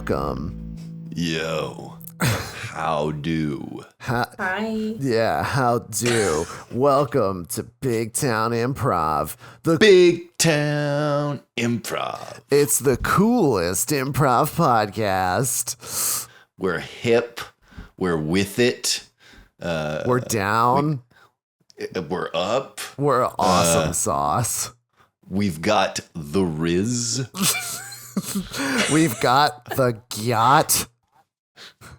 welcome. Yo. How do? Hi. Yeah, how do? Welcome to Big Town Improv. The Big Town Improv. It's the coolest improv podcast. We're hip. We're with it. We're down. We're up. We're awesome sauce. We've got the Riz. We've got the Gyat.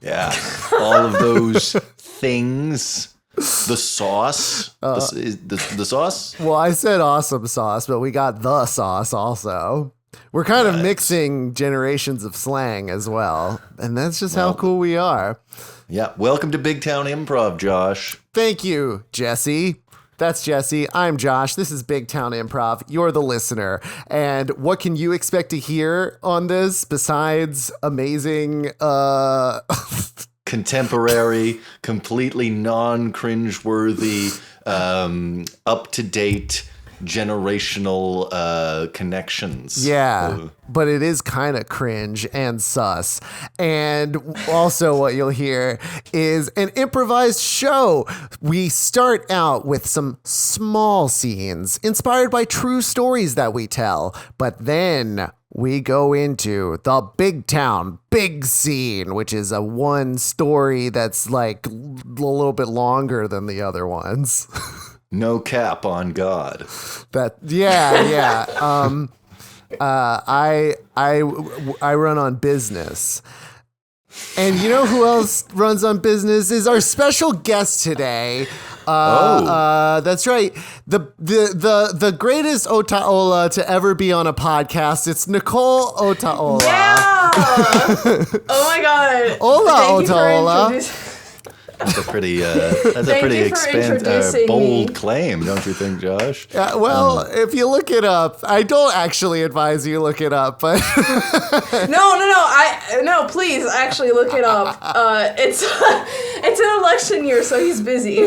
Yeah. All of those things. The sauce. The sauce? Well, I said awesome sauce, but we got the sauce also. We're kind of mixing generations of slang as well. And that's just how cool we are. Yeah. Welcome to Big Town Improv, Josh. Thank you, Jesse. That's Jesse. I'm Josh. This is Big Town Improv. You're the listener. And what can you expect to hear on this besides amazing, contemporary, completely non-cringeworthy, up-to-date, generational connections. Yeah, but it is kind of cringe and sus. And also what you'll hear is an improvised show. We start out with some small scenes inspired by true stories that we tell, but then we go into the big town, big scene, which is a one story that's like a little bit longer than the other ones. No cap on God. Yeah. I run on business. And you know who else runs on business is our special guest today. That's right. The greatest Otaola to ever be on a podcast. It's Nicole Otaola. Yeah. Oh my God. Hola, Otaola. That's a pretty introducing bold me. claim, don't you think, Josh? Well, if you look it up, I don't actually advise you look it up, but No, please actually look it up. It's an election year, so he's busy.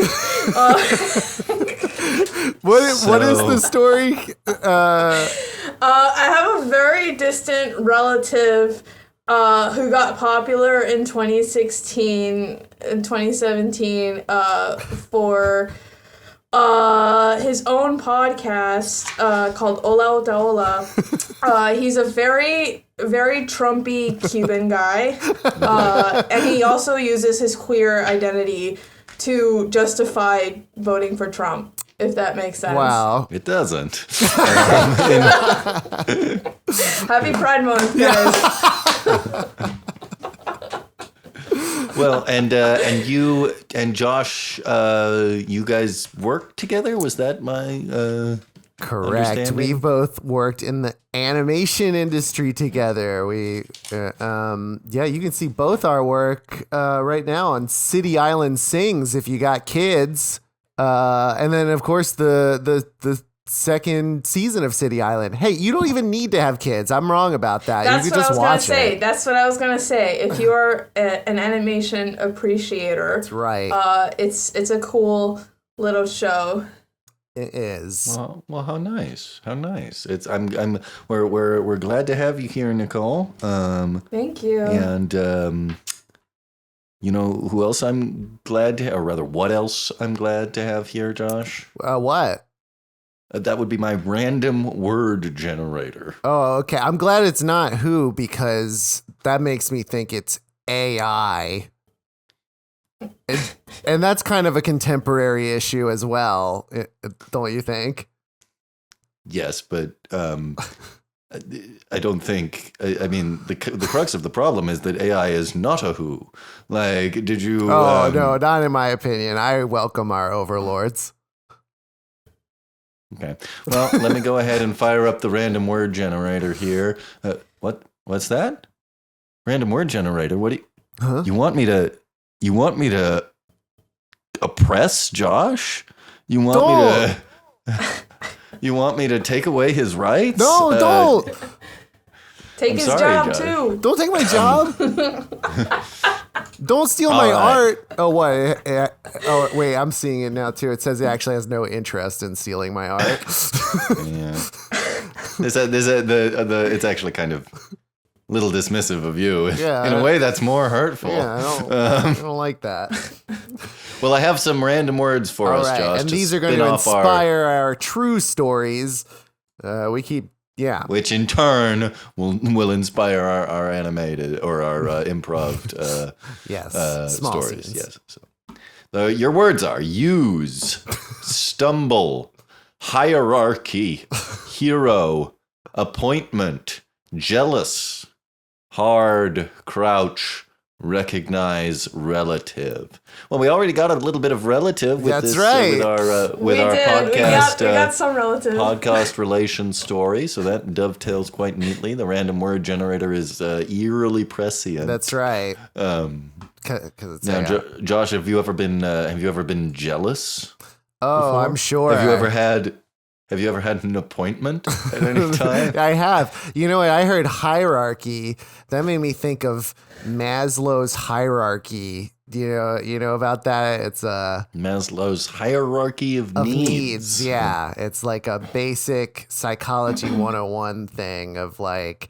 what is the story? I have a very distant relative who got popular in 2016 and 2017 for his own podcast called Hola Otaola. He's a very, very Trumpy Cuban guy, and he also uses his queer identity to justify voting for Trump, if that makes sense. Wow. It doesn't. Happy Pride Month, guys. Well, and you and Josh, you guys worked together? Was that my Correct. understanding? We've both worked in the animation industry together. You can see both our work right now on City Island Sings if you got kids. And then, of course, the second season of City Island. Hey, you don't even need to have kids. I'm wrong about that. That's you could what just I was gonna watch say. it. That's what I was gonna say. If you are an animation appreciator, That's right. It's a cool little show. It is. Well, how nice. How nice. We're glad to have you here, Nicole. Thank you. And you know who else I'm glad to, or rather, what else I'm glad to have here, Josh? What? That would be my random word generator. Oh, okay. I'm glad it's not who, because that makes me think it's AI. And that's kind of a contemporary issue as well, don't you think? Yes, but I don't think. I mean, the crux of the problem is that AI is not a who. Like, did you? Oh no, not in my opinion. I welcome our overlords. Okay. Well, let me go ahead and fire up the random word generator here. What's that? Random word generator. What do you? Huh? You want me to oppress Josh? You want me to take away his rights? No, don't. Take I'm his sorry, job Josh. too. Don't take my job. Don't steal my art. Oh, what? Oh, wait, I'm seeing it now, too. It says it actually has no interest in stealing my art. Yeah. It's actually kind of little dismissive of you. Yeah. In a way, that's more hurtful. Yeah, I don't like that. Well, I have some random words for All us, right, Josh. and these are going to inspire our true stories. Which in turn will inspire our animated or our improv small stories. scenes. Yes. So, your words are use, stumble, hierarchy, hero, appointment, jealous, hard, crouch, recognize, relative. Well, we already got a little bit of relative with That's this right. with our podcast. We got some relative podcast relation story, so that dovetails quite neatly. The random word generator is eerily prescient. That's right. It's Now, Josh, have you ever been jealous? Oh, before? I'm sure. Have you ever had an appointment at any time? I have. You know what? I heard hierarchy. That made me think of Maslow's hierarchy. You know about that? It's Maslow's hierarchy of needs. Yeah, it's like a basic psychology 101 thing of like.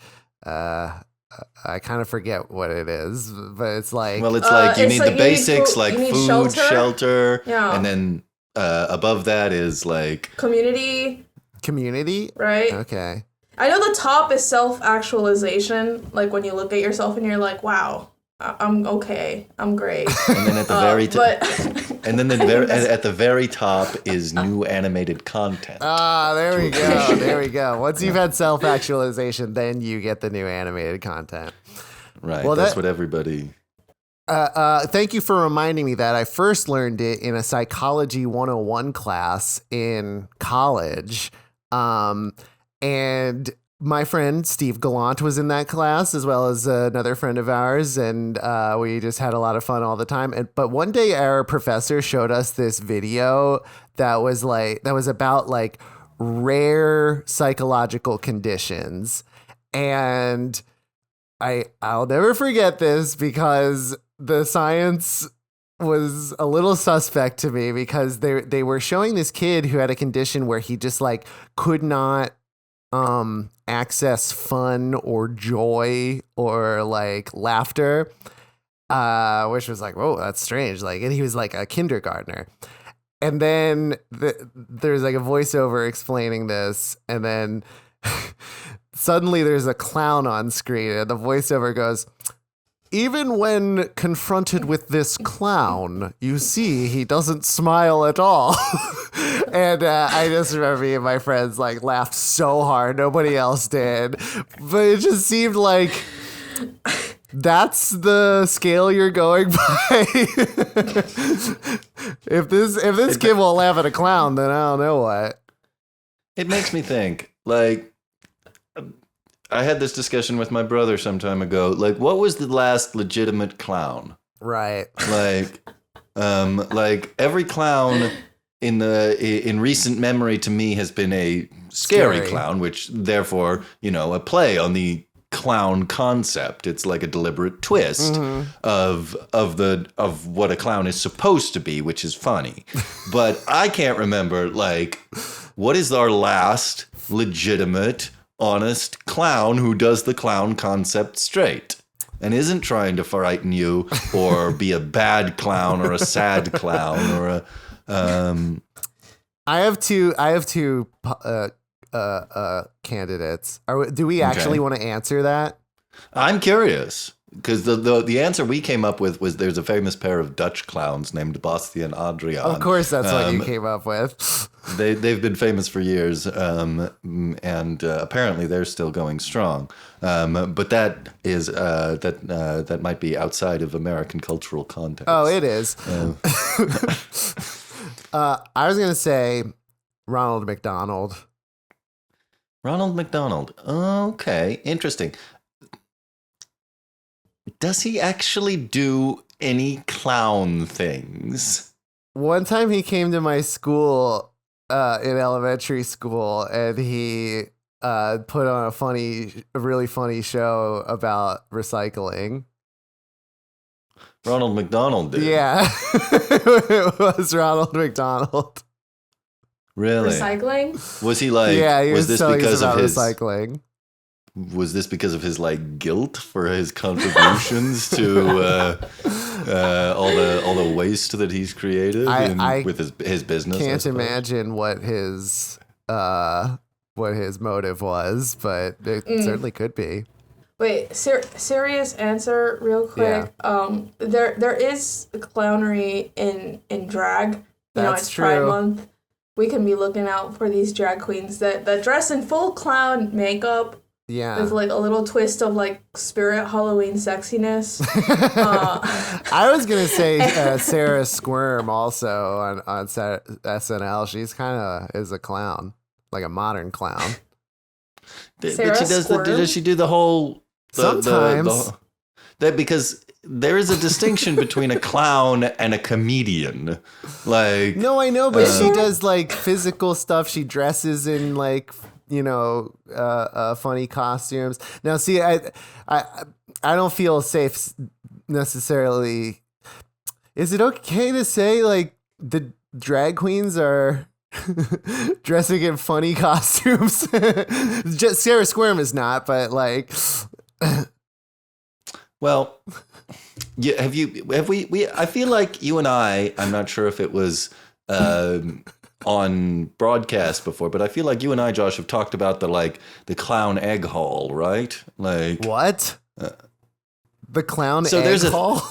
I kind of forget what it is, but it's like... Well, it's like you need the basics, like food, shelter, and then above that is like... Community, right? Okay. I know the top is self-actualization, like when you look at yourself and you're like, wow, I'm okay, I'm great. And then at the at the very top is new animated content. There we go. There we go. Once you've had self-actualization, then you get the new animated content. Right. Well, that's what everybody. Thank you for reminding me that I first learned it in a psychology 101 class in college. And my friend Steve Gallant was in that class, as well as another friend of ours, and we just had a lot of fun all the time. But one day, our professor showed us this video that was about like rare psychological conditions, and I'll never forget this because the science was a little suspect to me, because they were showing this kid who had a condition where he just like could not access fun or joy or like laughter, which was like, whoa, that's strange. Like, and he was like a kindergartner. And then there's like a voiceover explaining this, and then suddenly there's a clown on screen, and the voiceover goes, "Even when confronted with this clown, you see he doesn't smile at all." And I just remember me and my friends like laughed so hard. Nobody else did. But it just seemed like that's the scale you're going by. If this kid won't laugh at a clown, then I don't know what. It makes me think, like, I had this discussion with my brother some time ago. Like, what was the last legitimate clown? Right. Like every clown in recent memory to me has been a scary clown, which therefore, a play on the clown concept. It's like a deliberate twist of what a clown is supposed to be, which is funny. But I can't remember, like, what is our last legitimate, honest clown who does the clown concept straight and isn't trying to frighten you or be a bad clown or a sad clown or a I have two candidates. Do we actually want to answer that? I'm curious, because the answer we came up with was there's a famous pair of Dutch clowns named Basti and Adriaan. Of course, that's what you came up with. They've been famous for years, and apparently they're still going strong. But that is that might be outside of American cultural context. Oh, it is. I was gonna say Ronald McDonald. Ronald McDonald. Okay, interesting. Does he actually do any clown things? One time he came to my school in elementary school, and he put on a really funny show about recycling. Ronald McDonald did. Yeah, it was Ronald McDonald. Really? Recycling? Was he like? Yeah, he was this telling because us about of his recycling? was this because of his like guilt for his contributions to all the waste that he's created with his business? Can't imagine what his motive was, but it certainly could be. Wait, serious answer real quick. Yeah. There is clownery in drag. That's it's true. Pride Month. We can be looking out for these drag queens that dress in full clown makeup. Yeah. With like a little twist of like spirit Halloween sexiness. I was gonna say Sarah Squirm also on SNL. She's kind of is a clown, like a modern clown. But she does she do the whole sometimes because there is a distinction between a clown and a comedian. Like no, I know, but she does like physical stuff. She dresses in like funny costumes. Now, see, I don't feel safe necessarily. Is it okay to say like the drag queens are dressing in funny costumes? Just Sarah Squirm is not, but like. Well, yeah. Have we? I feel like you and I'm not sure if it was on broadcast before, but I feel like you and I, Josh, have talked about the clown egg haul, right? Like what? The clown egg haul?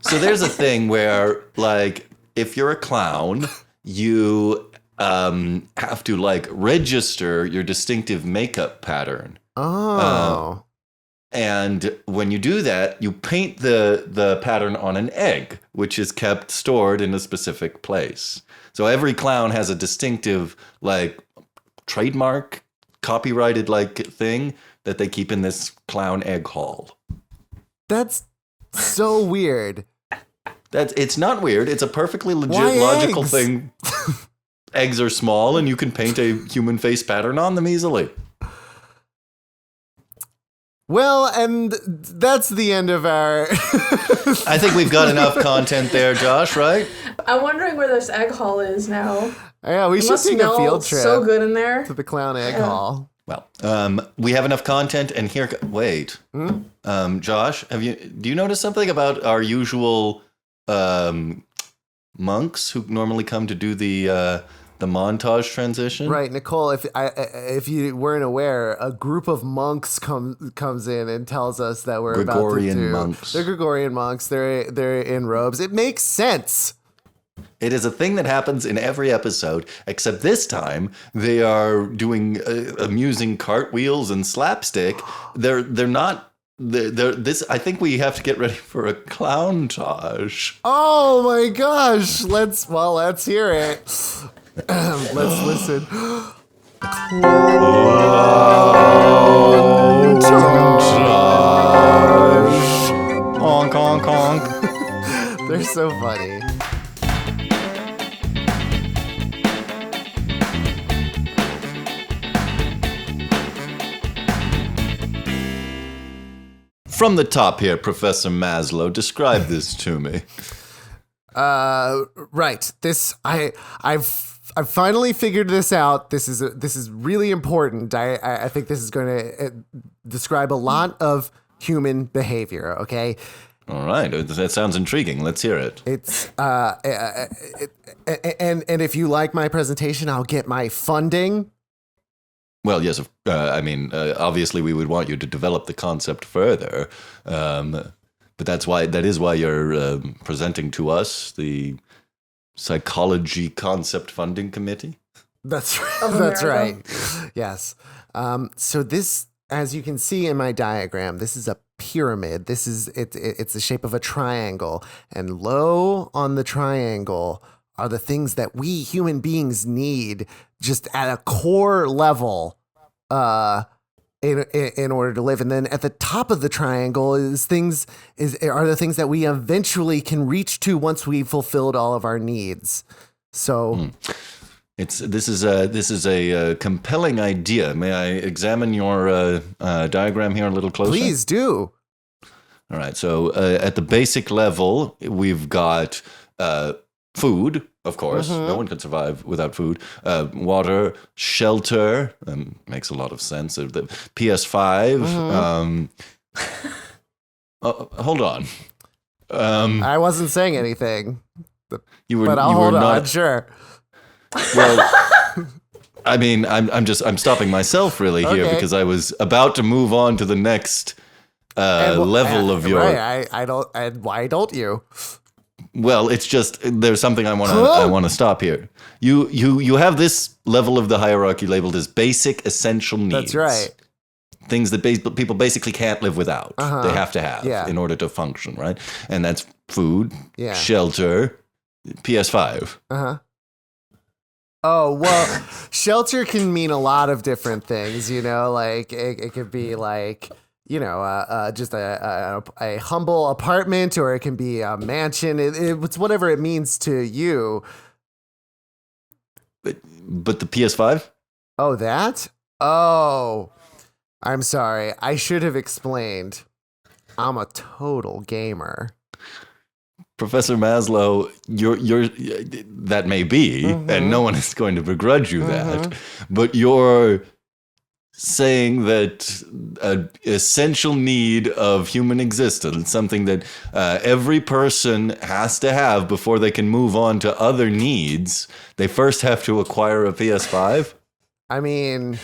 So there's a thing where like if you're a clown, you have to like register your distinctive makeup pattern. Oh. And when you do that, you paint the pattern on an egg, which is kept stored in a specific place. So every clown has a distinctive, like, trademark, copyrighted, like, thing that they keep in this clown egg haul. That's so weird. It's not weird. It's a perfectly legit, Why logical eggs? thing. Eggs are small, and you can paint a human face pattern on them easily. Well, and that's the end of our... I think we've got enough content there, Josh, right? I'm wondering where this egg hall is now. Yeah, we should take a field trip so good in there. to the clown egg hall. Well, we have enough content, and here... Wait. Josh, do you notice something about our usual monks who normally come to do the montage transition? Right, Nicole, if you weren't aware, a group of monks comes in and tells us that we're Gregorian about to do... monks. They're Gregorian monks. They're in robes. It makes sense. It is a thing that happens in every episode, except this time they are doing amusing cartwheels and slapstick. They're not. This. I think we have to get ready for a clowntage. Oh my gosh! Let's hear it. Let's listen. Honk, honk, honk. They're so funny. From the top here, Professor Maslow, describe this to me. Right. I've finally figured this out. This is really important. I think this is going to describe a lot of human behavior. Okay. All right, that sounds intriguing. Let's hear it. It's and if you like my presentation, I'll get my funding. Well, yes. Obviously, we would want you to develop the concept further, but that is why you're presenting to us the Psychology Concept Funding Committee. That's right. Yes. So this, as you can see in my diagram, this is a pyramid. It's the shape of a triangle, and low on the triangle are the things that we human beings need just at a core level in order to live. And then at the top of the triangle are the things that we eventually can reach to once we've fulfilled all of our needs. So this is a compelling idea. May I examine your diagram here a little closer? Please do. All right. So at the basic level, we've got food, of course. No one can survive without food. Water, shelter, makes a lot of sense. The PS5. Hold on. I wasn't saying anything, But I'll hold on. Sure. Well, I mean, I'm stopping myself really here Okay. because I was about to move on to the next level of your. Right, I don't. And why don't you? Well, it's just there's something I want to stop here. You have this level of the hierarchy labeled as basic essential needs. That's right. Things that people basically can't live without. They have to have in order to function, right? And that's food, shelter, PS5. Oh, well, shelter can mean a lot of different things, you know, like it could be like, you know, just a humble apartment, or it can be a mansion. It's whatever it means to you. But the PS5? Oh, that? Oh, I'm sorry. I should have explained. I'm a total gamer. Professor Maslow, you're that may be, and no one is going to begrudge you that, but you're saying that an essential need of human existence, something that every person has to have before they can move on to other needs, they first have to acquire a PS5? I mean,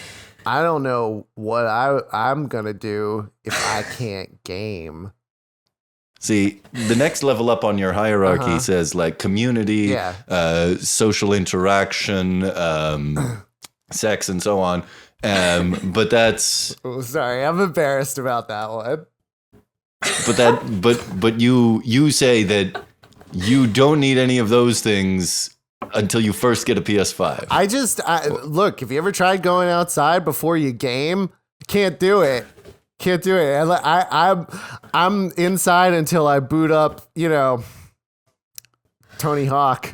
I don't know what I'm going to do if I can't game. See, the next level up on your hierarchy says like community, social interaction, sex, and so on. But that's. Oh, sorry, I'm embarrassed about that one. But you say that you don't need any of those things until you first get a PS5. Look. If you ever tried going outside before you game, can't do it. Can't do it. I'm inside until I boot up, you know, Tony Hawk.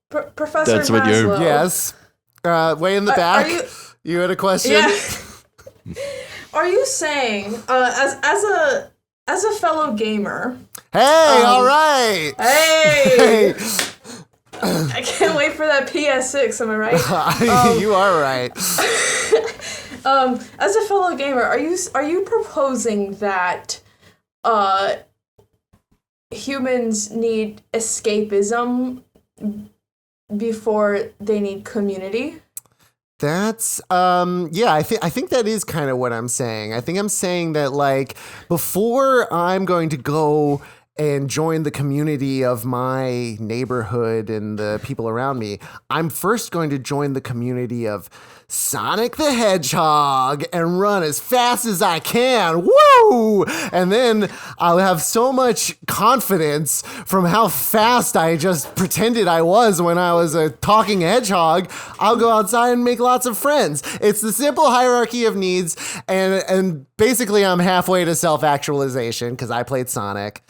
Professor That's what Maslow. you're. Yes. Way in the back. You had a question? Yeah. Are you saying, as a fellow gamer? Hey, all right. Hey. I can't wait for that PS6. Am I right? You are right. As a fellow gamer, are you proposing that humans need escapism before they need community? That's I think that is kind of what I'm saying. I think I'm saying that, like, before I'm going to go and join the community of my neighborhood and the people around me, I'm first going to join the community of Sonic the Hedgehog and run as fast as I can. Woo! And then I'll have so much confidence from how fast I just pretended I was when I was a talking hedgehog. I'll go outside and make lots of friends. It's the simple hierarchy of needs, and basically I'm halfway to self-actualization because I played Sonic.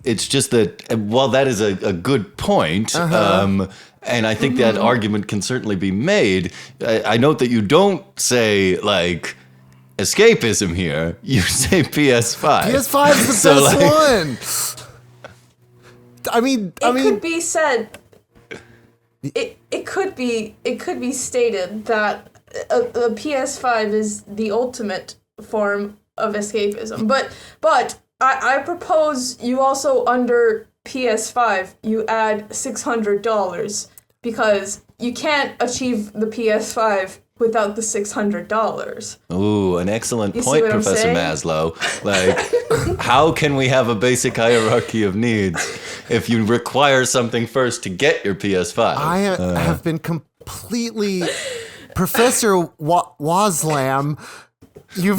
It's just that while that is a good point, and I think that argument can certainly be made, I note that you don't say, like, escapism here. You say PS5. PS5 is the best one. It could be said. It could be stated that a PS5 is the ultimate form of escapism. But I propose you also, under PS5, you add $600 because you can't achieve the PS5 without the $600. Ooh, an excellent point, Professor Maslow. Like, how can we have a basic hierarchy of needs if you require something first to get your PS5? I have been completely... Professor Waslam... You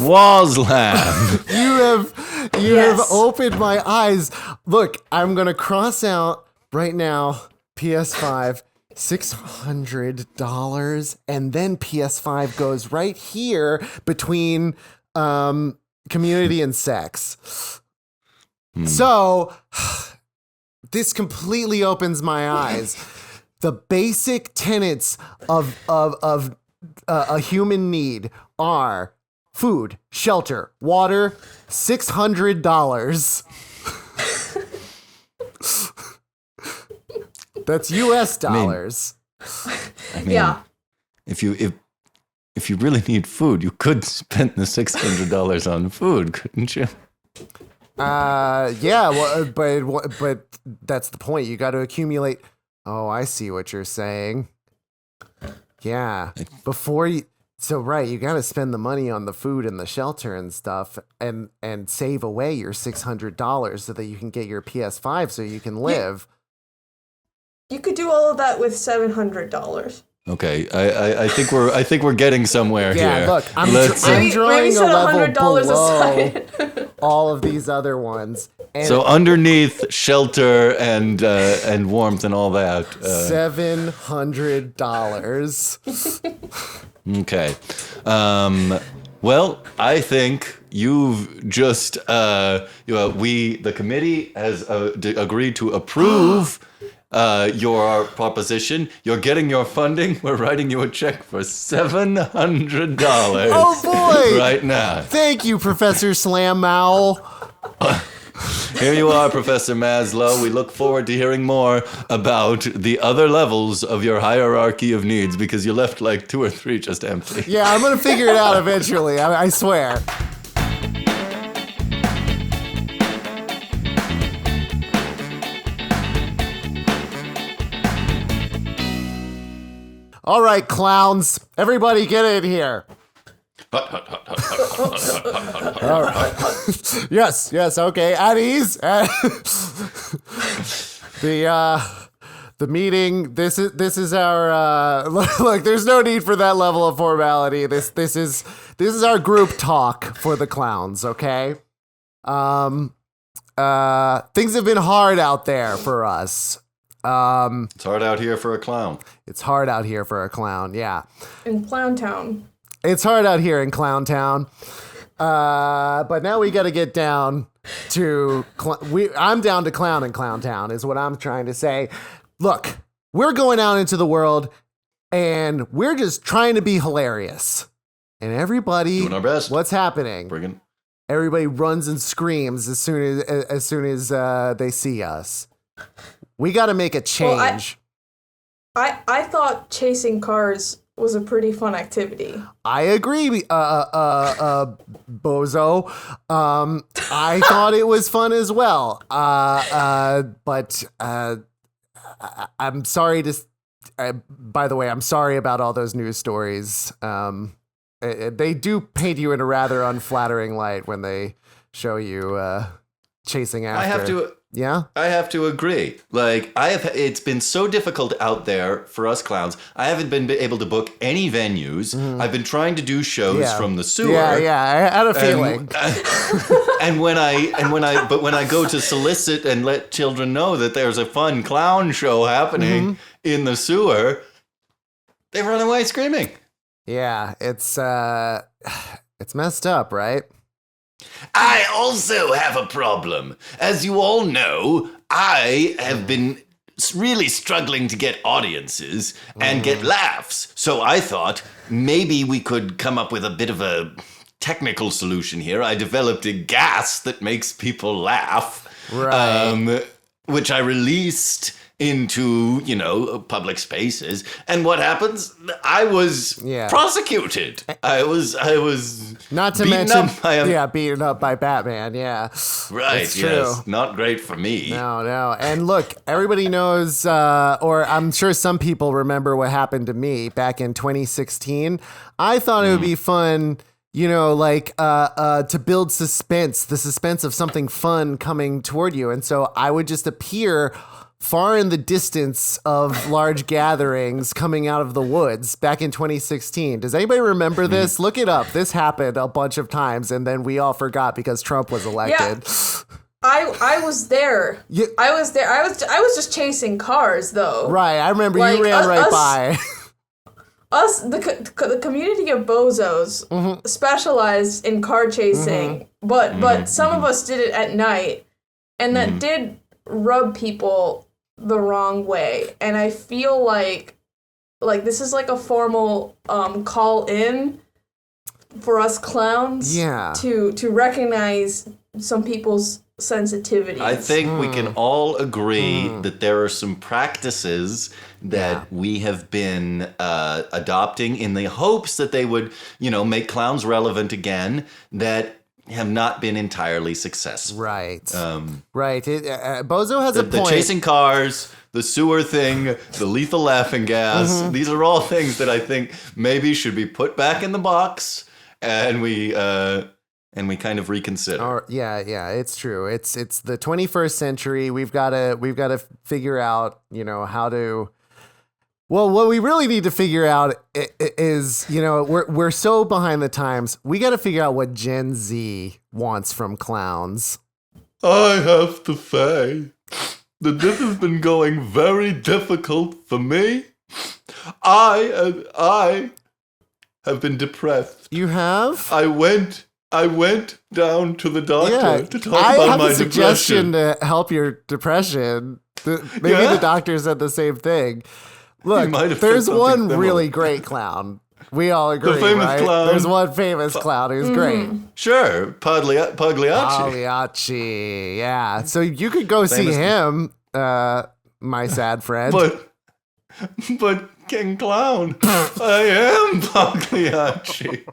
have opened my eyes. Look, I'm gonna cross out right now PS5 $600, and then PS5 goes right here between community and sex. So this completely opens my eyes. The basic tenets of a human need are food, shelter, water, $600. That's US dollars. I mean, Yeah. if you really need food, you could spend the $600 on food, couldn't you? Yeah, well, but that's the point. You got to accumulate. Oh, I see what you're saying. Yeah, before you. So right, you got to spend the money on the food and the shelter and stuff, and save away your $600 so that you can get your PS5 so you can live. You could do all of that with $700. Okay, I think we're getting somewhere here. Yeah, look, I'm Maybe drawing a set level $100 below aside. all of these other ones. And So underneath shelter and warmth and all that. $700. Okay. Well, I think you've just the committee has agreed to approve your proposition. You're getting your funding. We're writing you a check for $700. Oh boy! Right now. Thank you, Professor Slam Mowell. Here you are, Professor Maslow. We look forward to hearing more about the other levels of your hierarchy of needs, because you left like 2 or 3 just empty. Yeah, I'm gonna figure it out eventually. I swear. All right, clowns. Everybody get in here. All right. Yes, okay. At ease. The meeting. This is our look. There's no need for that level of formality. This is our group talk for the clowns. Okay. Things have been hard out there for us. It's hard out here for a clown. It's hard out here for a clown. Yeah. In Clown Town. It's hard out here in Clown Town. But now we got to get down to I'm down to clown in Clown Town is what I'm trying to say. Look, we're going out into the world and we're just trying to be hilarious. And everybody, doing our best. What's happening? Everybody runs and screams as soon as they see us. We got to make a change. Well, I thought chasing cars was a pretty fun activity. I agree, Bozo. I thought it was fun as well. But I'm sorry to. By the way, I'm sorry about all those news stories. They do paint you in a rather unflattering light when they show you chasing after. I have to agree. Like it's been so difficult out there for us clowns. I haven't been able to book any venues. I've been trying to do shows from the sewer. Yeah, I had a feeling. And when I go to solicit and let children know that there's a fun clown show happening in the sewer, they run away screaming. Yeah, it's messed up, right? I also have a problem. As you all know, I have been really struggling to get audiences and get laughs. So I thought maybe we could come up with a bit of a technical solution here. I developed a gas that makes people laugh, right. Which I released into, public spaces. And what happens? I was prosecuted. I was not to mention beaten up by Batman. Yeah, right. It's true. Yes, not great for me. No. And look, everybody knows, or I'm sure some people remember what happened to me back in 2016. I thought it would be fun. To build suspense, the suspense of something fun coming toward you. And so I would just appear far in the distance of large gatherings coming out of the woods back in 2016. Does anybody remember this? Look it up. This happened a bunch of times, and then we all forgot because Trump was elected. Yeah. I was there. I was there. I was just chasing cars, though. Right. I remember you ran by. The community of bozos specialized in car chasing, but some of us did it at night, and that did rub people the wrong way. And I feel like this is like a formal call in for us clowns to recognize some people's sensitivities. I think we can all agree that there are some practices that we have been adopting in the hopes that they would, make clowns relevant again, that have not been entirely successful. Right. Right. Bozo has a point. The chasing cars, the sewer thing, the lethal laughing gas. These are all things that I think maybe should be put back in the box, and we kind of reconsider. Yeah, it's true. It's the 21st century. We've got to figure out, how to. Well, what we really need to figure out is, we're so behind the times. We got to figure out what Gen Z wants from clowns. I have to say that this has been going very difficult for me. I have been depressed. You have? I went down to the doctor to talk about my depression. I have a suggestion to help your depression. Maybe the doctor said the same thing. Look, there's one really great clown. We all agree, the famous right? Clown. There's one famous clown who's great. Sure, Pagliacci. Pagliacci, yeah. So you could go see him, my sad friend. But King Clown, I am Pagliacci.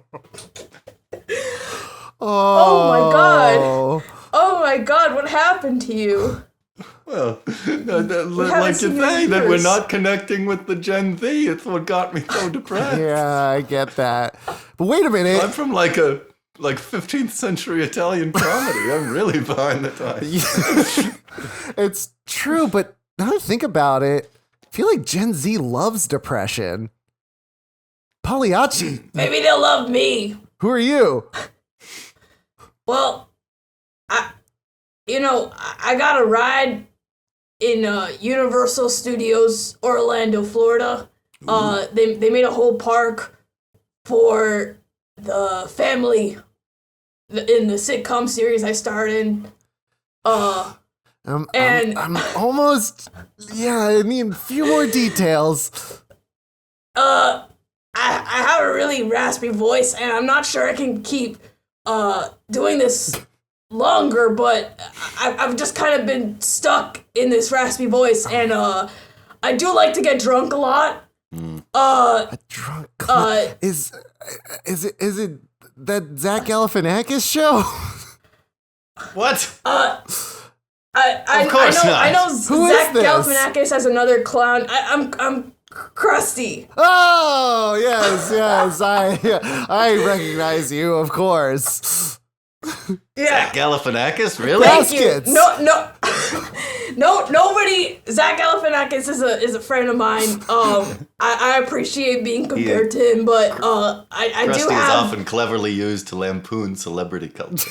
Oh my god! Oh my god! What happened to you? Well, like you say, that we're not connecting with the Gen Z. It's what got me so depressed. Yeah, I get that. But wait a minute. I'm from like 15th century Italian comedy. I'm really behind the times. It's true, but now I think about it, I feel like Gen Z loves depression. Pagliacci. Maybe they'll love me. Who are you? Well, I got a ride in Universal Studios, Orlando, Florida. They made a whole park for the family in the sitcom series I starred in. I'm almost. Yeah, I mean, a few more details. I have a really raspy voice, and I'm not sure I can keep doing this longer, but I've just kind of been stuck in this raspy voice, and I do like to get drunk a lot. A drunk is it that Zach Galifianakis show? What? Of course not. I know Who Zach is this? Galifianakis has another clown. I'm Krusty. Oh yes, I recognize you, of course. Yeah. Galifianakis, really? Thank you. Baskets. No, nobody. Zach Galifianakis is a friend of mine. I appreciate being compared to him, but I Krusty do have. is often cleverly used to lampoon celebrity culture.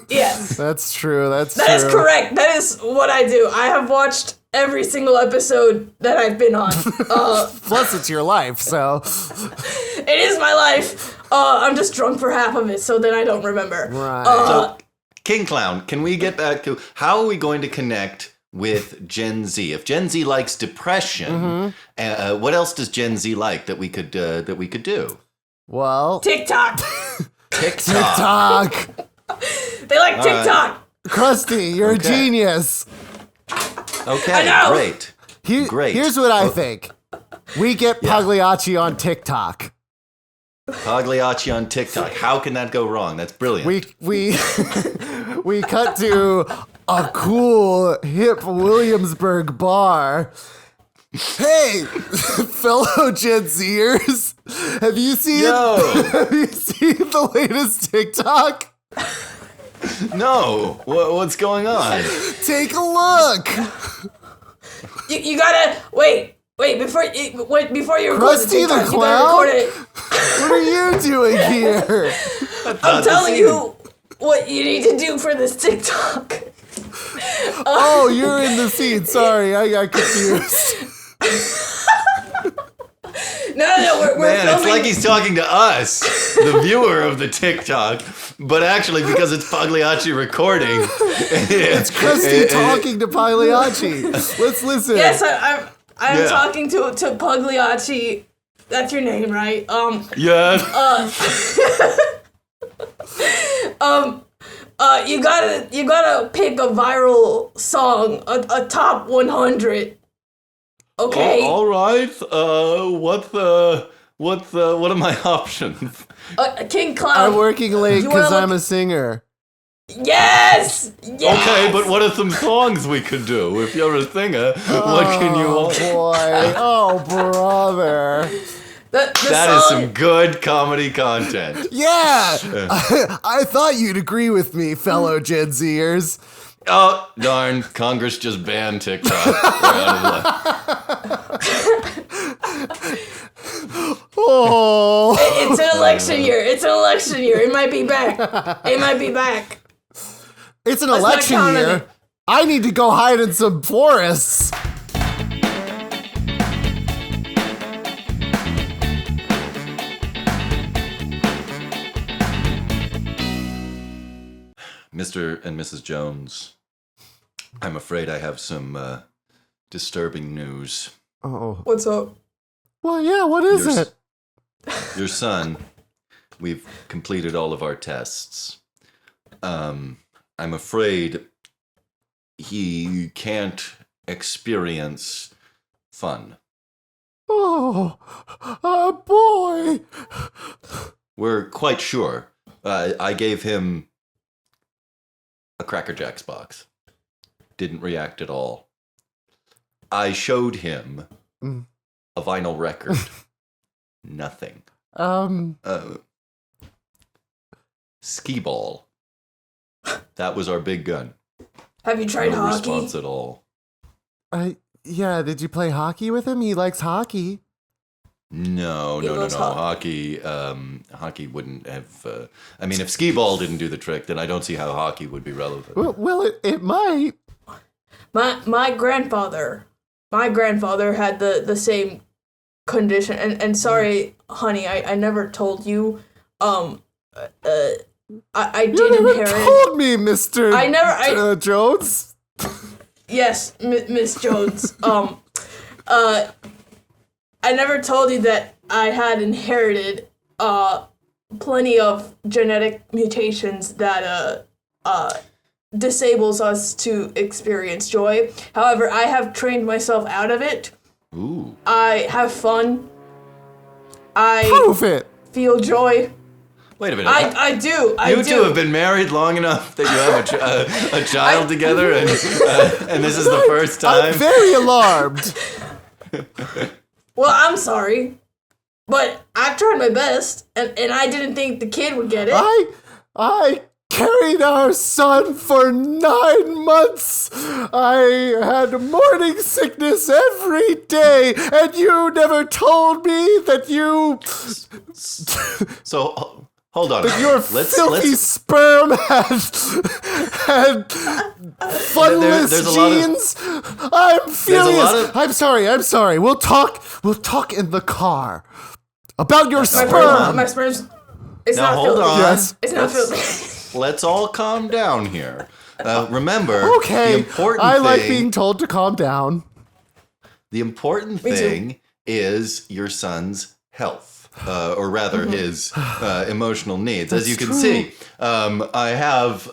Yes, That's true. That is correct. That is what I do. I have watched every single episode that I've been on. Plus, it's your life, so. It is my life. I'm just drunk for half of it, so then I don't remember. Right. So, King Clown, can we get back to how are we going to connect with Gen Z? If Gen Z likes depression, what else does Gen Z like that we could do? Well, TikTok. TikTok. They like TikTok. Krusty, you're a genius. Okay, I know. great. Great. Here's what I think. We get Pagliacci on TikTok. Pagliacci on TikTok. How can that go wrong? That's brilliant. We cut to a cool, hip Williamsburg bar. Hey, fellow Gen Zers, have you seen the latest TikTok? No. What's going on? Take a look. You gotta wait before you record Krusty the TikTok, Clown? you gotta record it. What are you doing here? I'm telling you what you need to do for this TikTok. Oh, you're in the scene. Sorry, I got confused. No, we're Man, filming. it's like he's talking to us, the viewer of the TikTok, but actually because it's Pagliacci recording. It's Krusty talking to Pagliacci. Let's listen. Yes, I'm talking to Pagliacci. That's your name, right? Yes. You gotta pick a viral song, a top 100. Okay. All right. What are my options? King Cloud. I'm working late because I'm a singer. Yes. Okay, but what are some songs we could do? If you're a singer, what can you? Oh boy! Oh brother! That is some good comedy content. Yeah, I thought you'd agree with me, fellow Gen Zers. Oh, darn. Congress just banned TikTok. Oh. It's an election year. It might be back. It's an Let's not election count on year. it. I need to go hide in some forests. Mr. and Mrs. Jones, I'm afraid I have some disturbing news. Oh. What's up? Well, yeah, what is it? Your son, we've completed all of our tests. I'm afraid he can't experience fun. Oh, boy. We're quite sure. I gave him a Cracker Jacks box. Didn't react at all. I showed him a vinyl record. Nothing. Skee ball. That was our big gun. Have you tried No hockey? response at all. Yeah, did you play hockey with him? He likes hockey. No. loves Hockey wouldn't have. I mean, if skee ball didn't do the trick, then I don't see how hockey would be relevant. Well, it might. My grandfather had the same condition, and sorry, honey, I never told you. I did You never inherit. told me, Mr. Jones. Yes, Miss Jones. I never told you that I had inherited plenty of genetic mutations that disables us to experience joy. However, I have trained myself out of it. Ooh. I have fun. I Prove it. feel joy. Wait a minute. I do. You two have been married long enough that you have a child together, and this is the first time. I'm very alarmed. Well, I'm sorry, but I've tried my best, and I didn't think the kid would get it. I carried our son for 9 months. I had morning sickness every day, and you never told me that you... So, hold on. Your filthy sperm had funless there's a lot of- genes. I'm furious. of- I'm sorry. We'll talk in the car about your sperm. My sperm's... It's Now not hold filthy. on. Yes. It's not filthy. Let's all calm down here. Remember, the Okay, important I like thing- being told to calm down. The important Me too. thing is your son's health, or rather his emotional needs. As you can see, I have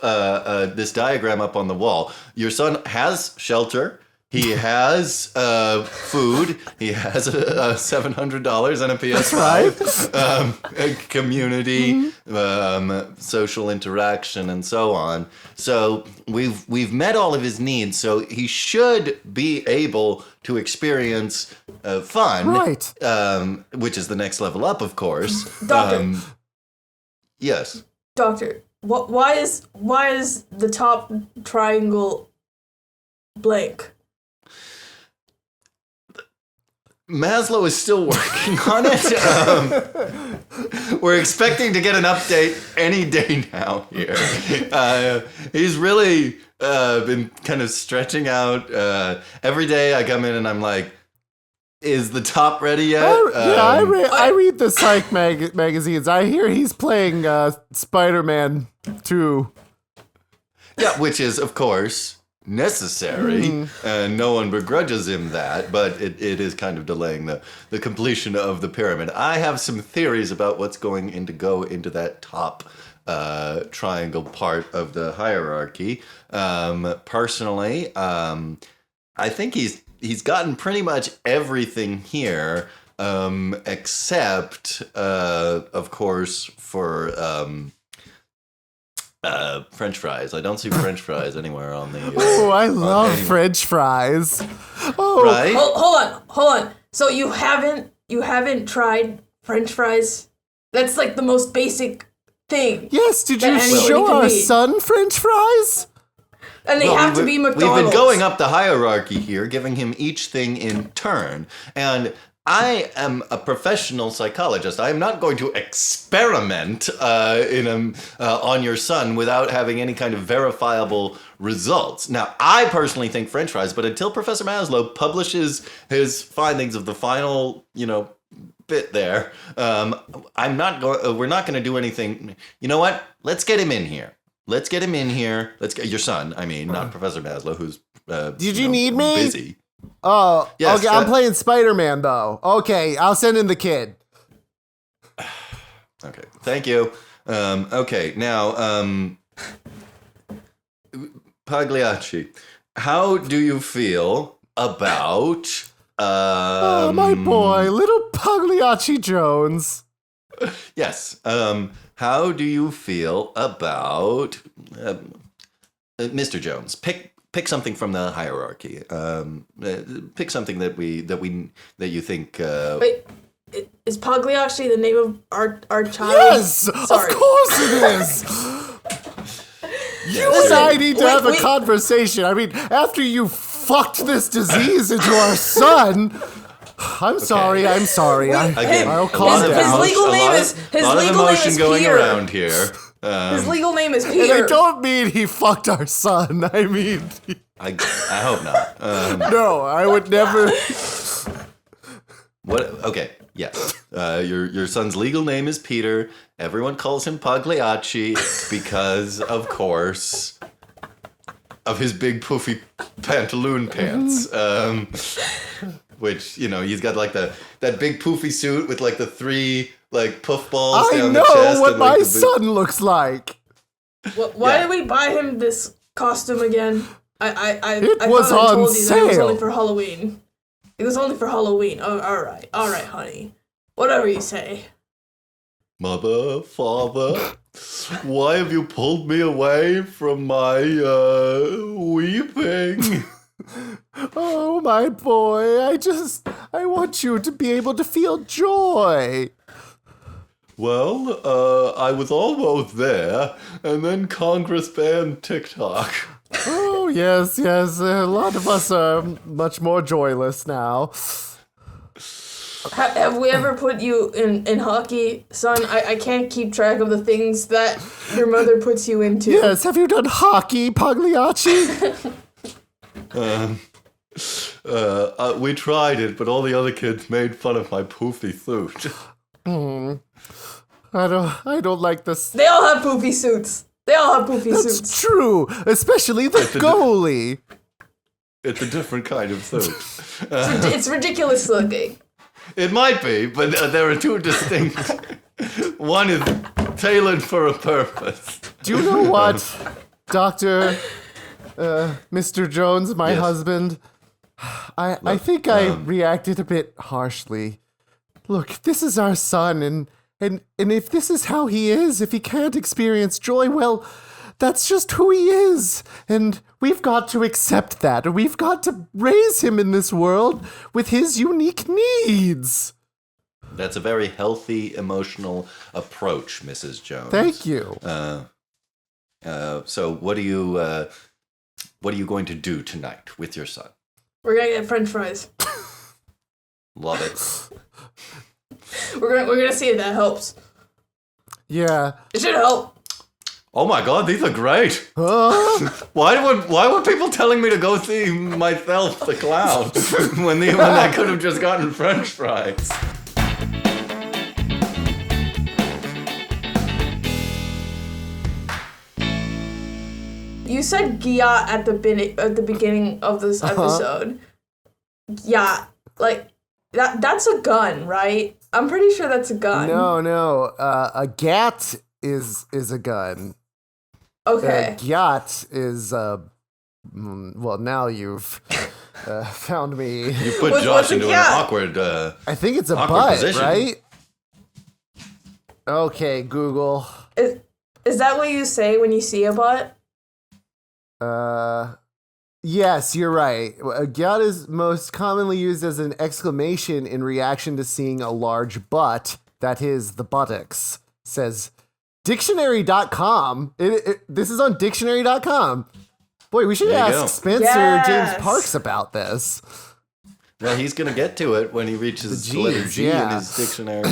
this diagram up on the wall. Your son has shelter. He has food. He has $700 and a PS5. A community, social interaction, and so on. So we've met all of his needs. So he should be able to experience fun, Right. Which is the next level up, of course. Doctor. Yes. Doctor, why is the top triangle blank? Maslow is still working on it. We're expecting to get an update any day now here. He's really been kind of stretching out. Every day I come in and I'm like, is the top ready yet? I read the Psych magazines. I hear he's playing Spider-Man 2. Yeah, which is, of course, necessary, and no one begrudges him that, but it is kind of delaying the completion of the pyramid. I have some theories about what's going to go into that top triangle part of the hierarchy. Personally, I think he's gotten pretty much everything here, except, of course, for French fries. I don't see French fries anywhere on the. Oh, I love French fries. Oh, Right? Hold on. So you haven't tried French fries? That's like the most basic thing. yes. Did that you anybody show can our eat. son French fries? And they have to be McDonald's. We've been going up the hierarchy here, giving him each thing in turn. And I am a professional psychologist. I am not going to experiment on your son without having any kind of verifiable results. Now, I personally think French fries, but until Professor Maslow publishes his findings of the final, bit there, we're not going to do anything. You know what? Let's get him in here. Let's get your son. I mean, not Professor Maslow, who's Did you need me? busy. Oh, Yes, okay. I'm playing Spider-Man though. Okay, I'll send in the kid. Okay, thank you. Okay, now, Pagliacci, how do you feel about? Oh, my boy, little Pagliacci Jones. Yes. How do you feel about Mr. Jones? Pick something from the hierarchy. Pick something that you think. Wait, is Pagliacci the name of our child? Yes, Sorry. of course it is. You and I need to have a wait. conversation. I mean, after you fucked this disease into our son. I'm sorry. I'll calm his down. legal name is going Peter. around here. His legal name is And Peter. I don't mean he fucked our son. I mean, I hope not. no, I would never. What? Okay. Yes. Your son's legal name is Peter. Everyone calls him Pagliacci because, of course, of his big poofy pantaloon pants. Which, he's got like that big poofy suit with like the 3 like puff balls I down know the chest. what and, like, my the son looks like. Why did we buy him this costume again? I was thought I on told you that it was sale. only for Halloween. It was only for Halloween. Oh, all right, honey. Whatever you say. Mother, father, why have you pulled me away from my weeping? Oh, my boy, I want you to be able to feel joy. Well, I was almost there, and then Congress banned TikTok. Oh, yes, a lot of us are much more joyless now. Have we ever put you in hockey, son? I can't keep track of the things that your mother puts you into. Yes, have you done hockey, Pagliacci? We tried it, but all the other kids made fun of my poofy suit. I don't like this. They all have poofy suits. That's suits. true, especially the goalie. It's a different kind of suit. It's ridiculous looking. It might be, but there are 2 distinct. One is tailored for a purpose. Do you know what, Dr. Mr. Jones, my Yes. husband? I think I reacted a bit harshly. Look, this is our son, and if this is how he is, if he can't experience joy, well, that's just who he is. And we've got to accept that. And we've got to raise him in this world with his unique needs. That's a very healthy emotional approach, Mrs. Jones. Thank you. So what are you going to do tonight with your son? We're gonna get French fries. Love it. We're gonna see if that helps. Yeah. It should help. Oh my God, these are great. Uh, Why were people telling me to go see myself the clown when I could have just gotten French fries? You said "gia" at the beginning of this episode. Yeah, like that's a gun, right? I'm pretty sure that's a gun. no. A gat is a gun. Okay. Gyat is well, now you've found me. You put What's Josh a into an gyat? awkward. I think it's a awkward butt, position. right? Okay, Google. Is that what you say when you see a butt? Yes, you're right. A gyat is most commonly used as an exclamation in reaction to seeing a large butt. That is the buttocks, says dictionary.com. This is on dictionary.com. Boy, we should There you ask go. Spencer Yes. James Parks about this. Well, he's going to get to it when he reaches The the letter Gs, G yeah. in his dictionary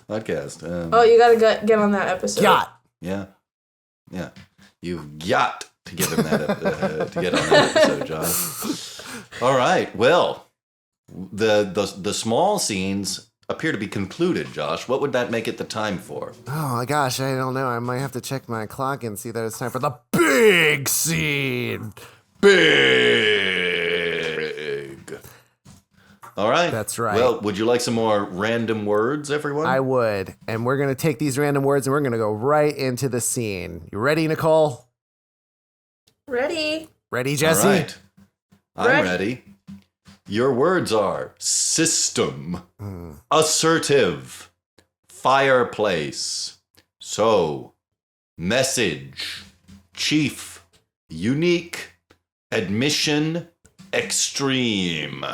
podcast. Oh, you gotta get on that episode. Gyat. Yeah. You've got to get him that to get on that episode, Josh. All right. Well, the small scenes appear to be concluded, Josh. What would that make it the time for? Oh my gosh, I don't know. I might have to check my clock and see that it's time for the big scene. Big. All right. That's right. Well, would you like some more random words, everyone? I would. And we're going to take these random words and we're going to go right into the scene. You ready, Nicole? Ready? Ready, Jesse? All right. I'm Ready. ready. Your words are system, assertive, fireplace, so, message, chief, unique, admission, extreme.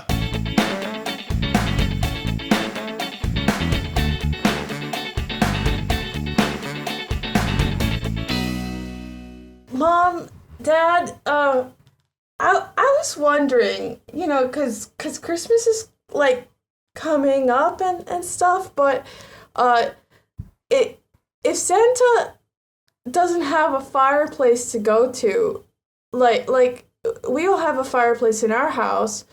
Mom, Dad, I was wondering, you know, cause Christmas is like coming up and stuff, but if Santa doesn't have a fireplace to go to, like we all have a fireplace in our house,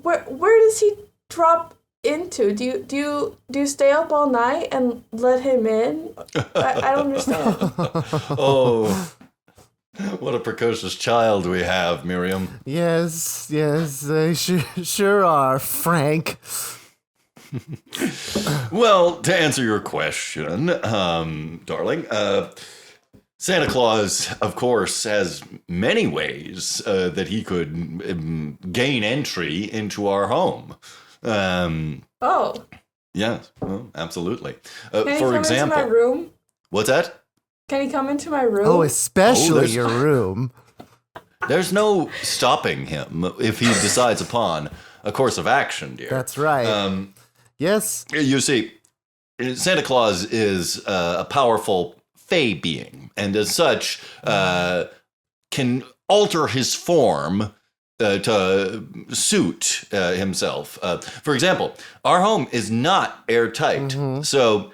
where does he drop into? Do you stay up all night and let him in? I don't understand. Oh, what a precocious child we have, Miriam. Yes, they sure are, Frank. Well, to answer your question, darling, Santa Claus, of course, has many ways that he could gain entry into our home. Oh, Yes, well, absolutely. can he For come example, into my room? what's that? Can he come into my room? Oh, especially there's- your room. There's no stopping him if he decides upon a course of action, dear. That's right. Yes. You see, Santa Claus is a powerful fey being, and as such, can alter his form to suit himself. For example, our home is not airtight, so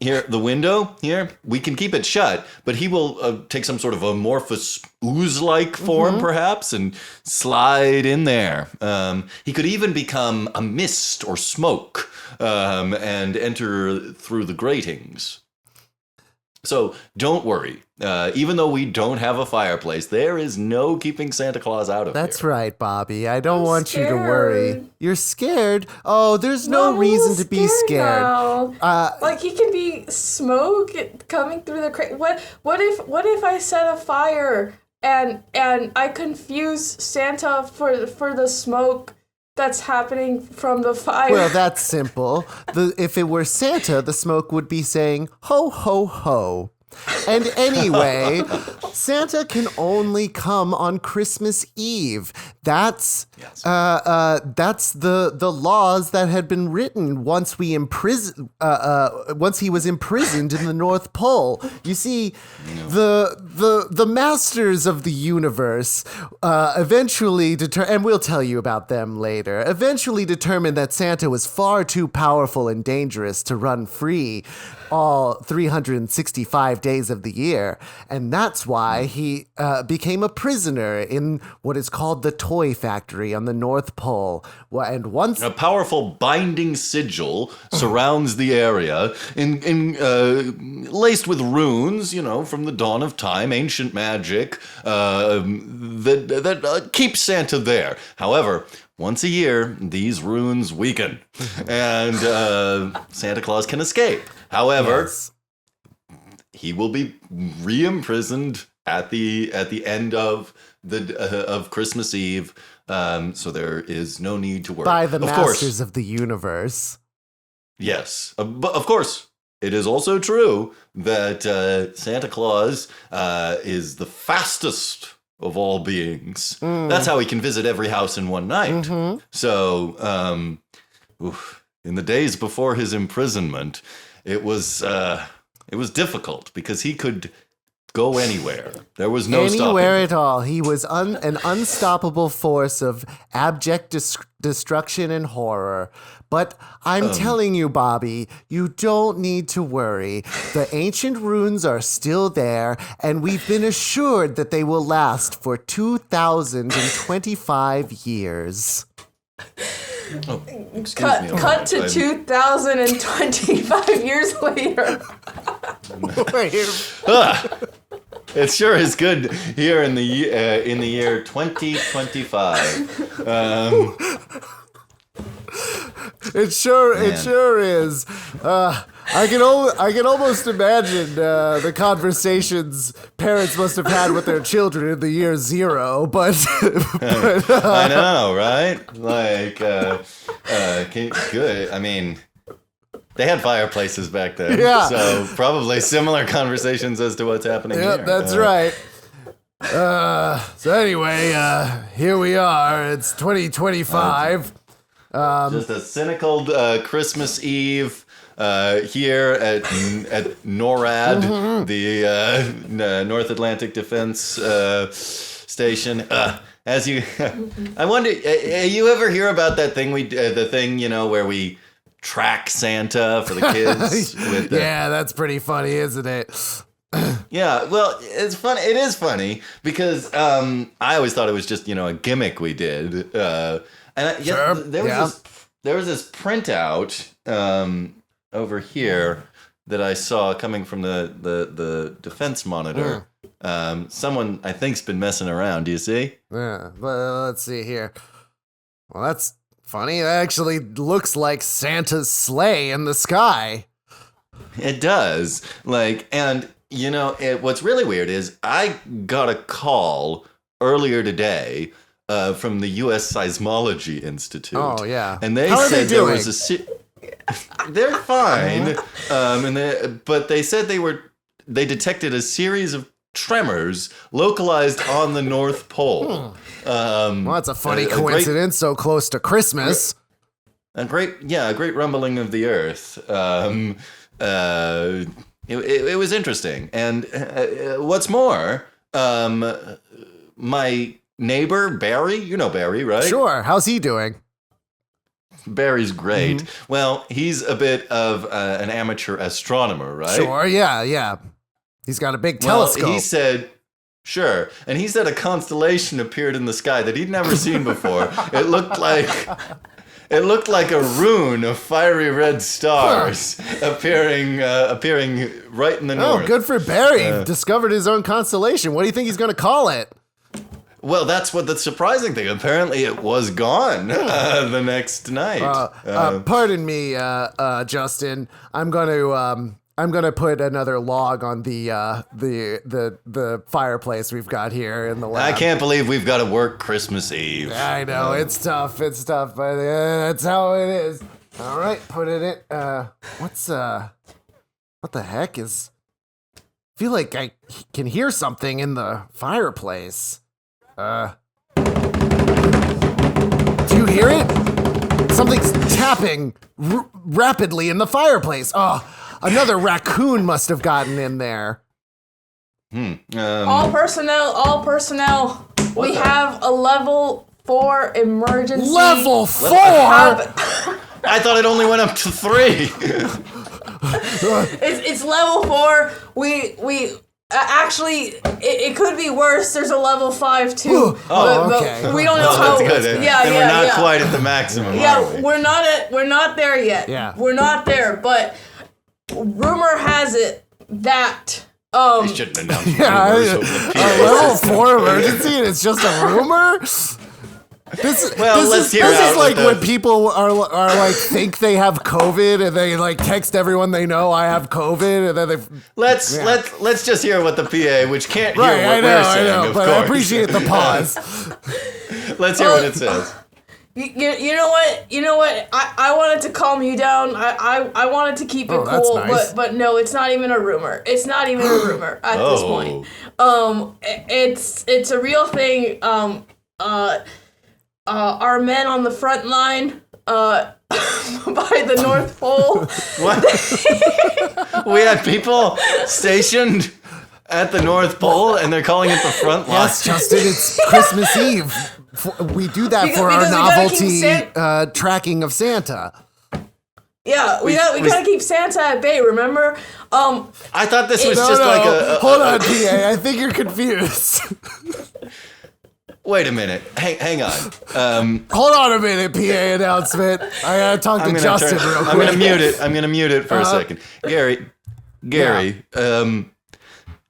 here the window here we can keep it shut, but he will take some sort of amorphous ooze-like form, perhaps, and slide in there. He could even become a mist or smoke and enter through the gratings. So don't worry. Even though we don't have a fireplace, there is no keeping Santa Claus out of That's here. right, Bobby. I don't I'm want you to worry. scared. You're scared? Oh, there's no I'm a reason little to be scared. now. Like he can be smoke coming through the What if I set a fire and I confuse Santa for the smoke that's happening from the fire? Well, that's simple. If it were Santa, the smoke would be saying, ho, ho, ho. And anyway, Santa can only come on Christmas Eve. That's the laws that had been written once he was imprisoned in the North Pole. You see, the masters of the universe eventually and we'll tell you about them later, eventually determined that Santa was far too powerful and dangerous to run free all 365 days of the year. And that's why he became a prisoner in what is called the Toy Factory on the North Pole. And once A powerful binding sigil surrounds the area, laced with runes, from the dawn of time, ancient magic that keeps Santa there. However, once a year, these runes weaken, and Santa Claus can escape. However, Yes. he will be re-imprisoned at the end of of Christmas Eve. So there is no need to worry. By the of masters course, of the universe. yes, but of course, it is also true that Santa Claus is the fastest of all beings. That's how he can visit every house in one night. So, in the days before his imprisonment, it was difficult because he could go anywhere. There was no Anywhere stopping. at all. He was an unstoppable force of abject destruction and horror. But I'm telling you, Bobby, you don't need to worry. The ancient runes are still there, and we've been assured that they will last for 2,025 years. Oh, excuse me. Cut to 2,025 years later. It sure is good here in the year 2025. It sure is. I can almost imagine the conversations parents must have had with their children in the year 0. But I know, right? Like, good. I mean, they had fireplaces back then, so probably similar conversations as to what's happening here. Yep, that's right. So anyway, here we are. It's 2025. Just a cynical Christmas Eve here at NORAD, the North Atlantic Defense Station. As you, I wonder, you ever hear about that thing the thing where we track Santa for the kids? Yeah, that's pretty funny, isn't it? Yeah, well, it's funny. It is funny because I always thought it was just a gimmick we did. There was this printout over here that I saw coming from the defense monitor. Someone I think's been messing around. Do you see? Yeah. Well, let's see here. Well, that's funny. It actually looks like Santa's sleigh in the sky. It does. What's really weird is I got a call earlier today from the U.S. Seismology Institute. Oh, yeah. And they said there was they're fine. But they said they detected a series of tremors localized on the North Pole. Well, that's a funny coincidence, so close to Christmas. A great rumbling of the earth. It was interesting. And what's more, my neighbor, Barry, you know Barry, right? Sure. How's he doing? Barry's great. Well, he's a bit of an amateur astronomer, right? Sure, yeah. He's got a big telescope. Well, he said, sure. And he said a constellation appeared in the sky that he'd never seen before. It looked like a rune of fiery red stars appearing right in the north. Oh, good for Barry. Discovered his own constellation. What do you think he's going to call it? Well, that's what the surprising thing. Apparently, it was gone the next night. Pardon me, Justin. I'm gonna put another log on the fireplace we've got here in the lab. I can't believe we've got to work Christmas Eve. I know it's tough, but that's how it is. All right, put it in. What the heck is? I feel like I can hear something in the fireplace. Do you hear it? Something's tapping rapidly in the fireplace. Oh, another raccoon must have gotten in there. All personnel. We have a level 4 emergency. Level 4? I thought it only went up to 3. It's level 4. We actually, it could be worse. There's a level 5 too. Okay. But we don't know how. That's good. And we're not quite at the maximum. Yeah, we're not there yet. Yeah. We're not there, but rumor has it that They shouldn't announce rumors over the PA level system. 4 emergency, and it's just a rumor. Let's hear this out is like with when the- people are like think they have COVID and they like text everyone they know I have COVID and then they. Let's just hear what the PA, which can't hear Right, what we're saying, of but course. I appreciate the pause. Let's hear what it says. You know what? I wanted to calm you down. I wanted to keep it that's cool, nice. but no, it's not even a rumor. It's not even a rumor at this point. It's a real thing. Our men on the front line, by the North Pole. What? We had people stationed at the North Pole, and they're calling it the front line. Yes, Justin, it's Christmas Eve. We do that for our because we gotta keep novelty tracking of Santa. Yeah, we gotta keep Santa at bay. Remember? I thought this was No, just no, like a hold on, PA. I think you're confused. Wait a minute. Hang on. Hold on a minute, PA announcement. I gotta talk to Justin real quick. I'm gonna mute it. I'm gonna mute it for a second. Gary.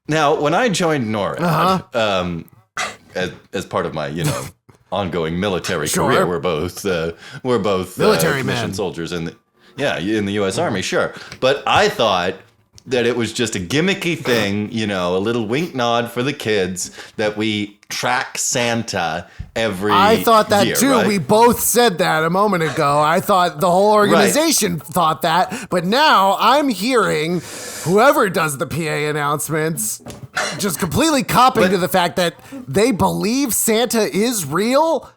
Now, when I joined NORAD, as part of my, ongoing military career, we're both military mission men. soldiers in the U.S. Army, sure. But I thought that it was just a gimmicky thing, a little wink nod for the kids that we track Santa every I thought that year, too. right? We both said that a moment ago. I thought the whole organization thought that, but now I'm hearing whoever does the PA announcements just completely copping to the fact that they believe Santa is real.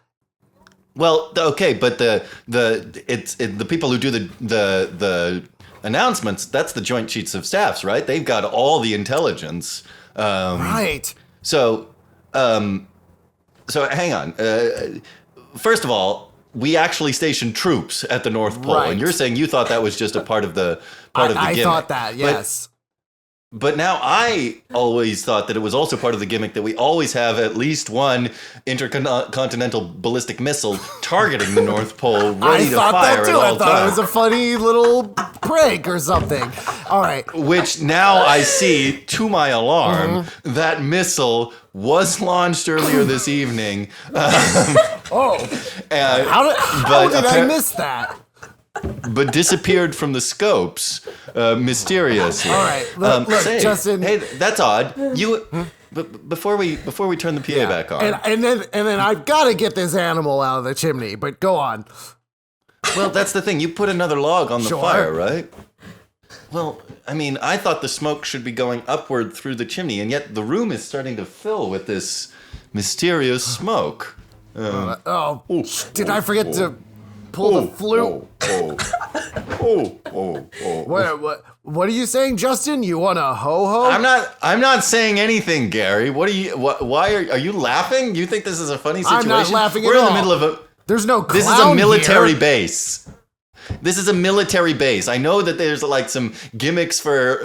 Well, okay, but the people who do the announcements, that's the Joint Chiefs of Staffs, right? They've got all the intelligence. Right. So hang on. First of all, we actually stationed troops at the North Pole, Right. and you're saying you thought that was just a part of the gimmick. I thought that, yes. But now I always thought that it was also part of the gimmick that we always have at least one intercontinental ballistic missile targeting the North Pole, ready to fire at all I thought it was times. a funny little prank or something. All right. Which now I see, to my alarm, that missile was launched earlier this evening. Oh, how did I miss that? But disappeared from the scopes mysteriously. All right, look, Justin. Hey, that's odd. But before we turn the PA back on, and then I've got to get this animal out of the chimney. But go on. well, that's the thing. You put another log on the Sure. fire, right? Well, I mean, I thought the smoke should be going upward through the chimney, and yet the room is starting to fill with this mysterious smoke. Did I forget to pull the flute? What are you saying, Justin? You want a ho-ho? I'm not saying anything, Gary. Why are you laughing? You think this is a funny situation? I'm not laughing at We're in all. the middle of a There's no clown This is a military here. base. This is a military base. I know that there's like some gimmicks for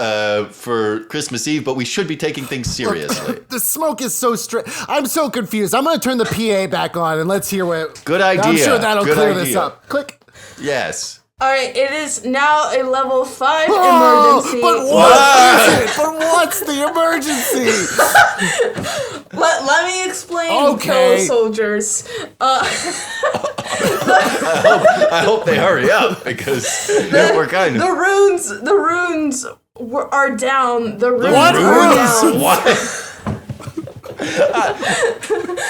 Christmas Eve, but we should be taking things seriously. The smoke is so straight. I'm so confused. I'm going to turn the PA back on and let's hear what. Good idea. I'm sure that'll Good clear this idea. up. Click. Yes. All right, it is now a level 5 Oh, emergency. but what is it? But what's the emergency? Let me explain, Okay. fellow soldiers. I hope they hurry up because we're kind of The runes are down. The runes What are runes? down. What?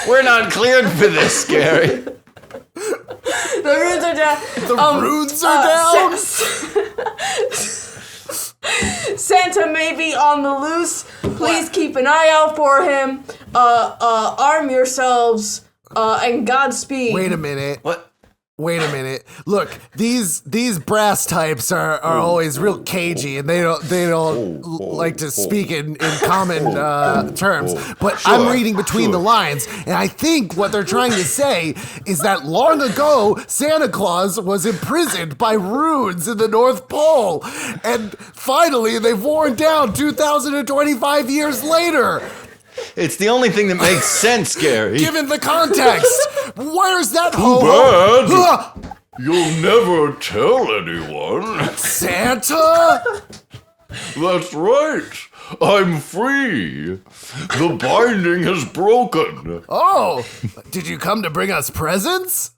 We're not cleared for this, Gary. The runes are down. The runes are down? Santa may be on the loose. Please keep an eye out for him. Arm yourselves. And Godspeed. Wait a minute. What? Wait a minute. Look, these brass types are always real cagey, and they don't like to speak in common terms. But I'm reading between the lines, and I think what they're trying to say is that long ago Santa Claus was imprisoned by runes in the North Pole, and finally they've worn down 2,025 years later. It's the only thing that makes sense, Gary. Given the context, where's that ho? bad. You'll never tell anyone. Santa? That's right. I'm free. The binding has broken. Oh, did you come to bring us presents?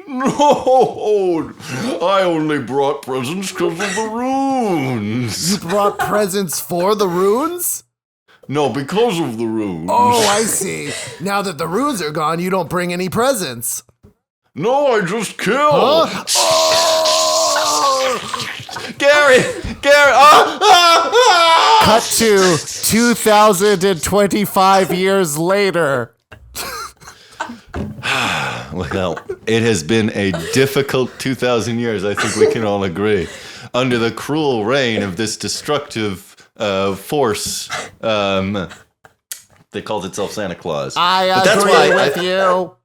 No, I only brought presents because of the runes. You brought presents for the runes? No, because of the runes. Oh, I see. Now that the runes are gone, you don't bring any presents. No, I just killed. Huh? Oh! Gary! Cut to 2,025 years later. Well, it has been a difficult 2,000 years, I think we can all agree. Under the cruel reign of this destructive force, they called itself Santa Claus. I But agree with you.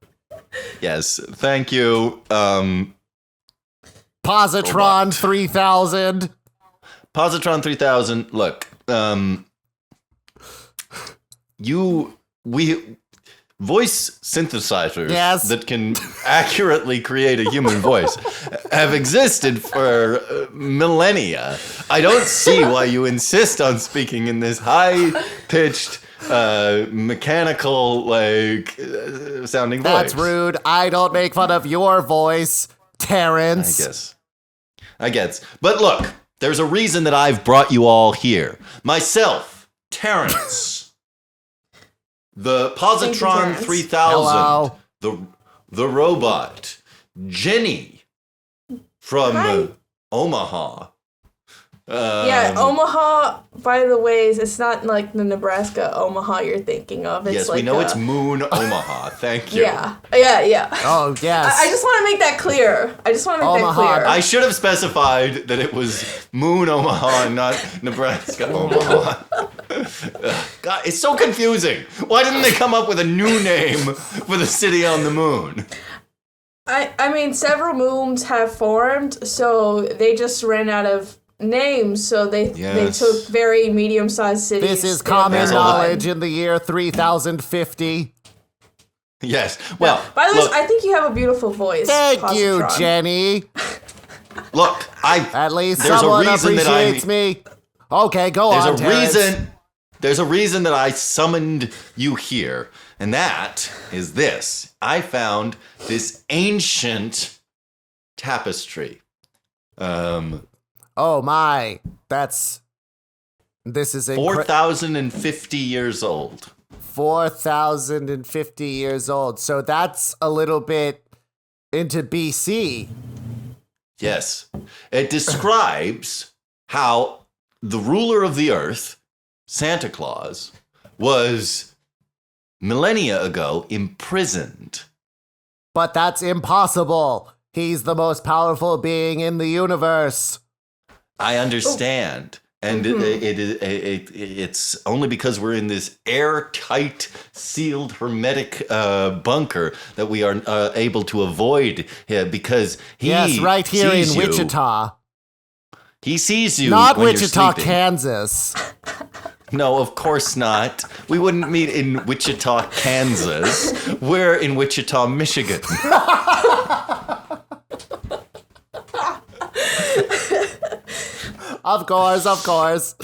Yes, thank you. Positron 3000. Positron 3000. Look, voice synthesizers that can accurately create a human voice have existed for millennia. I don't see why you insist on speaking in this high-pitched, mechanical, sounding voice. That's rude. I don't make fun of your voice, Terrence. I guess. But look, there's a reason that I've brought you all here. Myself, Terrence, the Positron 3000, the robot, Jenny from Omaha. Omaha, by the way, it's not like the Nebraska Omaha you're thinking of. It's yes, like we know it's Moon Omaha. Thank you. Yeah. Oh, yes. I just want to make that clear. I should have specified that it was Moon Omaha and not Nebraska Omaha. God, it's so confusing. Why didn't they come up with a new name for the city on the moon? I mean, several moons have formed, so they just ran out of names, so they took very medium-sized cities. This is common knowledge in the year 3050. Yes. Well, by the way, I think you have a beautiful voice. Thank Positron. you, Jenny. Look, at least someone appreciates me. Okay, go on, Terrence. There's a reason that I summoned you here, and that is this. I found this ancient tapestry. Oh my, this is 4,050 years old. 4,050 years old. So that's a little bit into BC. Yes. It describes how the ruler of the earth, Santa Claus, was millennia ago imprisoned. But that's impossible. He's the most powerful being in the universe. I understand. And it's only because we're in this airtight, sealed, hermetic bunker that we are able to avoid him, because he right here in sees Wichita. He sees you. Not when Wichita, you're sleeping. Kansas. No, of course not. We wouldn't meet in Wichita, Kansas. We're in Wichita, Michigan. Of course.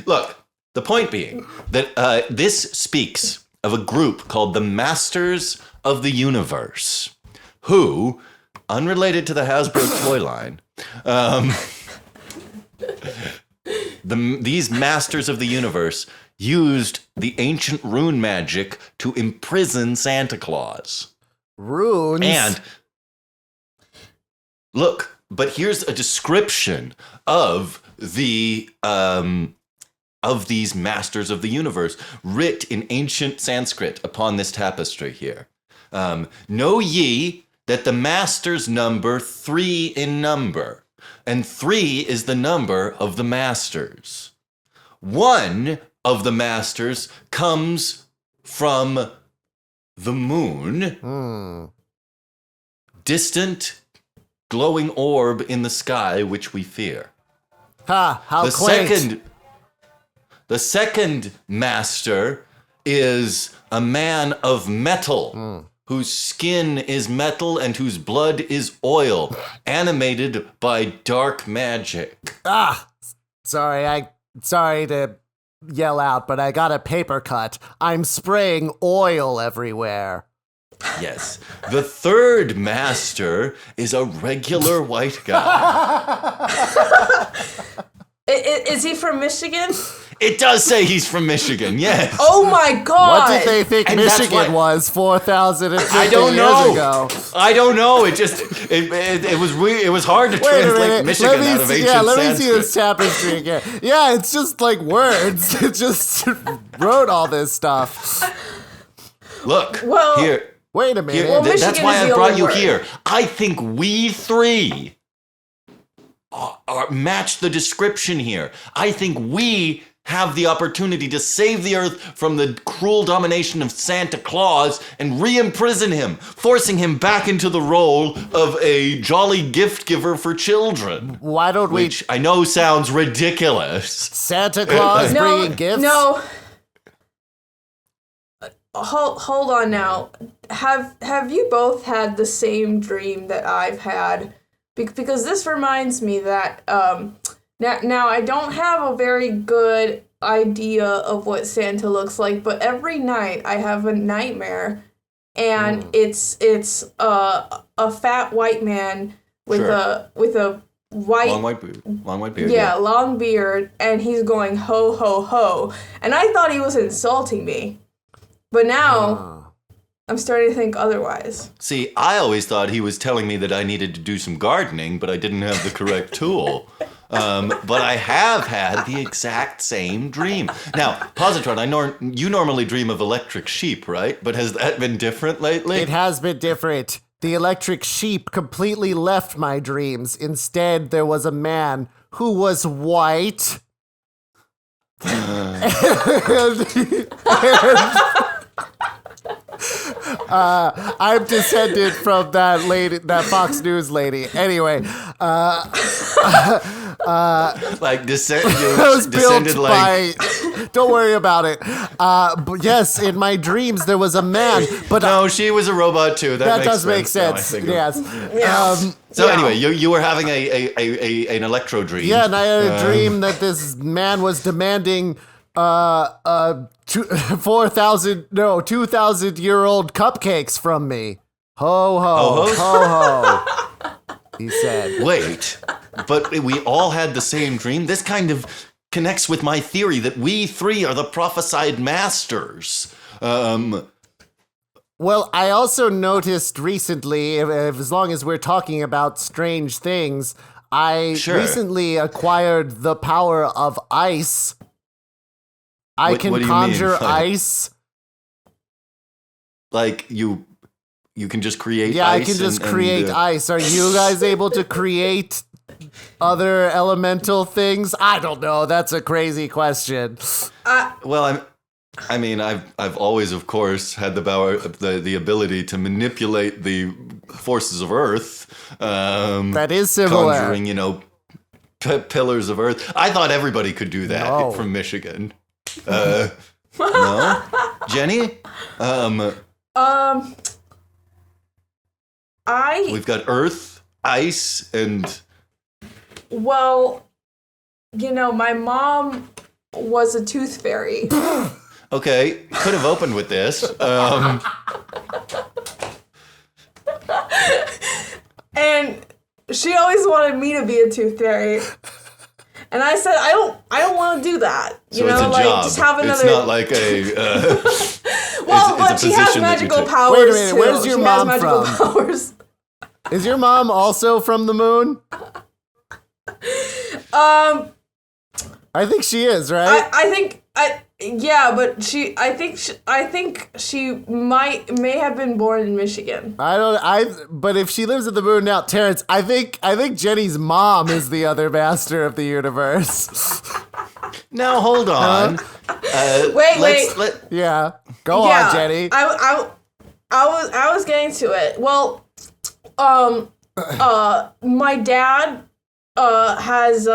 Look, the point being that this speaks of a group called the Masters of the Universe, who, unrelated to the Hasbro toy line, these Masters of the Universe used the ancient rune magic to imprison Santa Claus. Runes? And look, but here's a description of the of these Masters of the Universe, writ in ancient Sanskrit upon this tapestry here. Know ye that the Masters number 3 in number, and 3 is the number of the Masters. One of the Masters comes from the moon, distant, glowing orb in the sky, which we fear. Ha, how quaint. The second master is a man of metal, whose skin is metal and whose blood is oil, animated by dark magic. Sorry, sorry to yell out, but I got a paper cut. I'm spraying oil everywhere. Yes. The third master is a regular white guy. Is he from Michigan? It does say he's from Michigan, yes. Oh my God! What did they think And that's Michigan why- was 4,050 I don't years know. ago? I don't know. It was hard to Wait a translate minute. Michigan out of ancient let me see Sanskrit. this tapestry again. Yeah, it's just like words. It just wrote all this stuff. Look, Well- here. Wait a minute. Here, Well, that's Michigan why is I the brought only you word. here. I think we three match the description here. I think we have the opportunity to save the Earth from the cruel domination of Santa Claus and re-imprison him, forcing him back into the role of a jolly gift giver for children. Why don't we... Which I know sounds ridiculous. Santa Claus No, bringing gifts? no. Hold on now. Have you both had the same dream that I've had? Because this reminds me that now I don't have a very good idea of what Santa looks like, but every night I have a nightmare, and it's a fat white man with Sure. a white Long white beard. yeah, long beard, and he's going ho ho ho, and I thought he was insulting me, but now I'm starting to think otherwise. See, I always thought he was telling me that I needed to do some gardening, but I didn't have the correct tool. But I have had the exact same dream. Now, Positron, you normally dream of electric sheep, right? But has that been different lately? It has been different. The electric sheep completely left my dreams. Instead, there was a man who was white. I'm descended from that lady, that Fox News lady. Anyway, Like I was built descended like. by. Don't worry about it. But yes, in my dreams there was a man, but No, she was a robot too. That makes does make now I sense. think of- Yes. So Yeah. anyway, you were having an electro dream. Yeah, and I had a dream that this man was demanding 2,000-year-old cupcakes from me. Ho ho Ho-hos? ho ho. He said. Wait, but we all had the same dream? This kind of connects with my theory that we three are the prophesied masters. Well, I also noticed recently, if as long as we're talking about strange things, I Sure. recently acquired the power of ice. I What can do you conjure mean? ice. Like you can just create Yeah, ice. I can just and, create ice. Are you guys able to create other elemental things? I don't know. That's a crazy question. Well, I've always, of course, had the power, the ability to manipulate the forces of Earth. That is similar. Conjuring, pillars of Earth. I thought everybody could do that No. from Michigan. No, Jenny. We've got Earth, ice, and Well, my mom was a tooth fairy. okay, could have opened with this. And she always wanted me to be a tooth fairy. And I said, I don't want to do that. So it's a job. Just have another. It's not like a. well, it's a but she has position that you magical take. powers. Wait a minute, too. where's your she mom has magical from? powers. Is your mom also from the moon? I think she is, right? Yeah, but I think she may have been born in Michigan. But if she lives at the moon now, Terrence, I think Jenny's mom is the other master of the universe. Now hold on. Wait. Yeah. Go on, Jenny. I was getting to it. Well, my dad has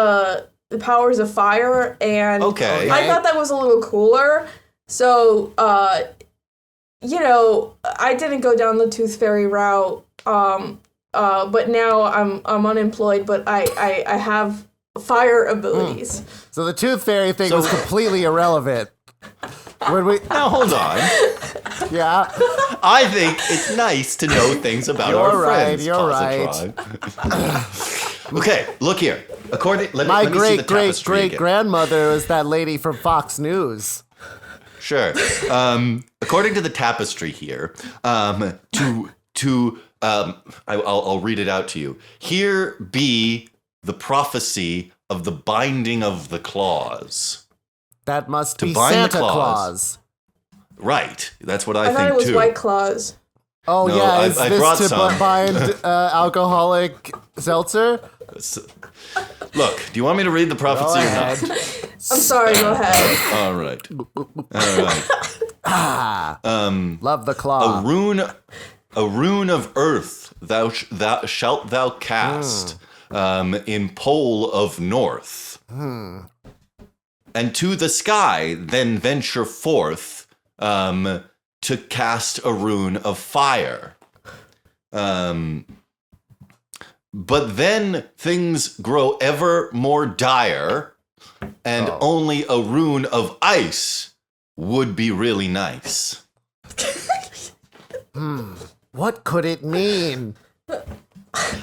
the powers of fire, and Okay. I thought that was a little cooler. So, I didn't go down the tooth fairy route. But now I'm unemployed, but I have fire abilities. So the tooth fairy thing was completely irrelevant. Now hold on. Yeah. I think it's nice to know things about our friends. You're Positron. Okay, look here. My let me see the tapestry again. great-grandmother was that lady from Fox News. Sure. According to the tapestry here, I'll read it out to you. Here be the prophecy of the binding of the claws. That must be bind the Santa Claus. Right. That's what I think thought it was too. White Claws. Oh, No, yeah. I Is brought this to some. bind alcoholic seltzer? Look, do you want me to read the prophecy or not? I'm sorry, go ahead. All right. Love the claw. A rune of earth thou shalt thou cast in pole of north. And to the sky then venture forth to cast a rune of fire. But then things grow ever more dire, and only a rune of ice would be really nice. What could it mean?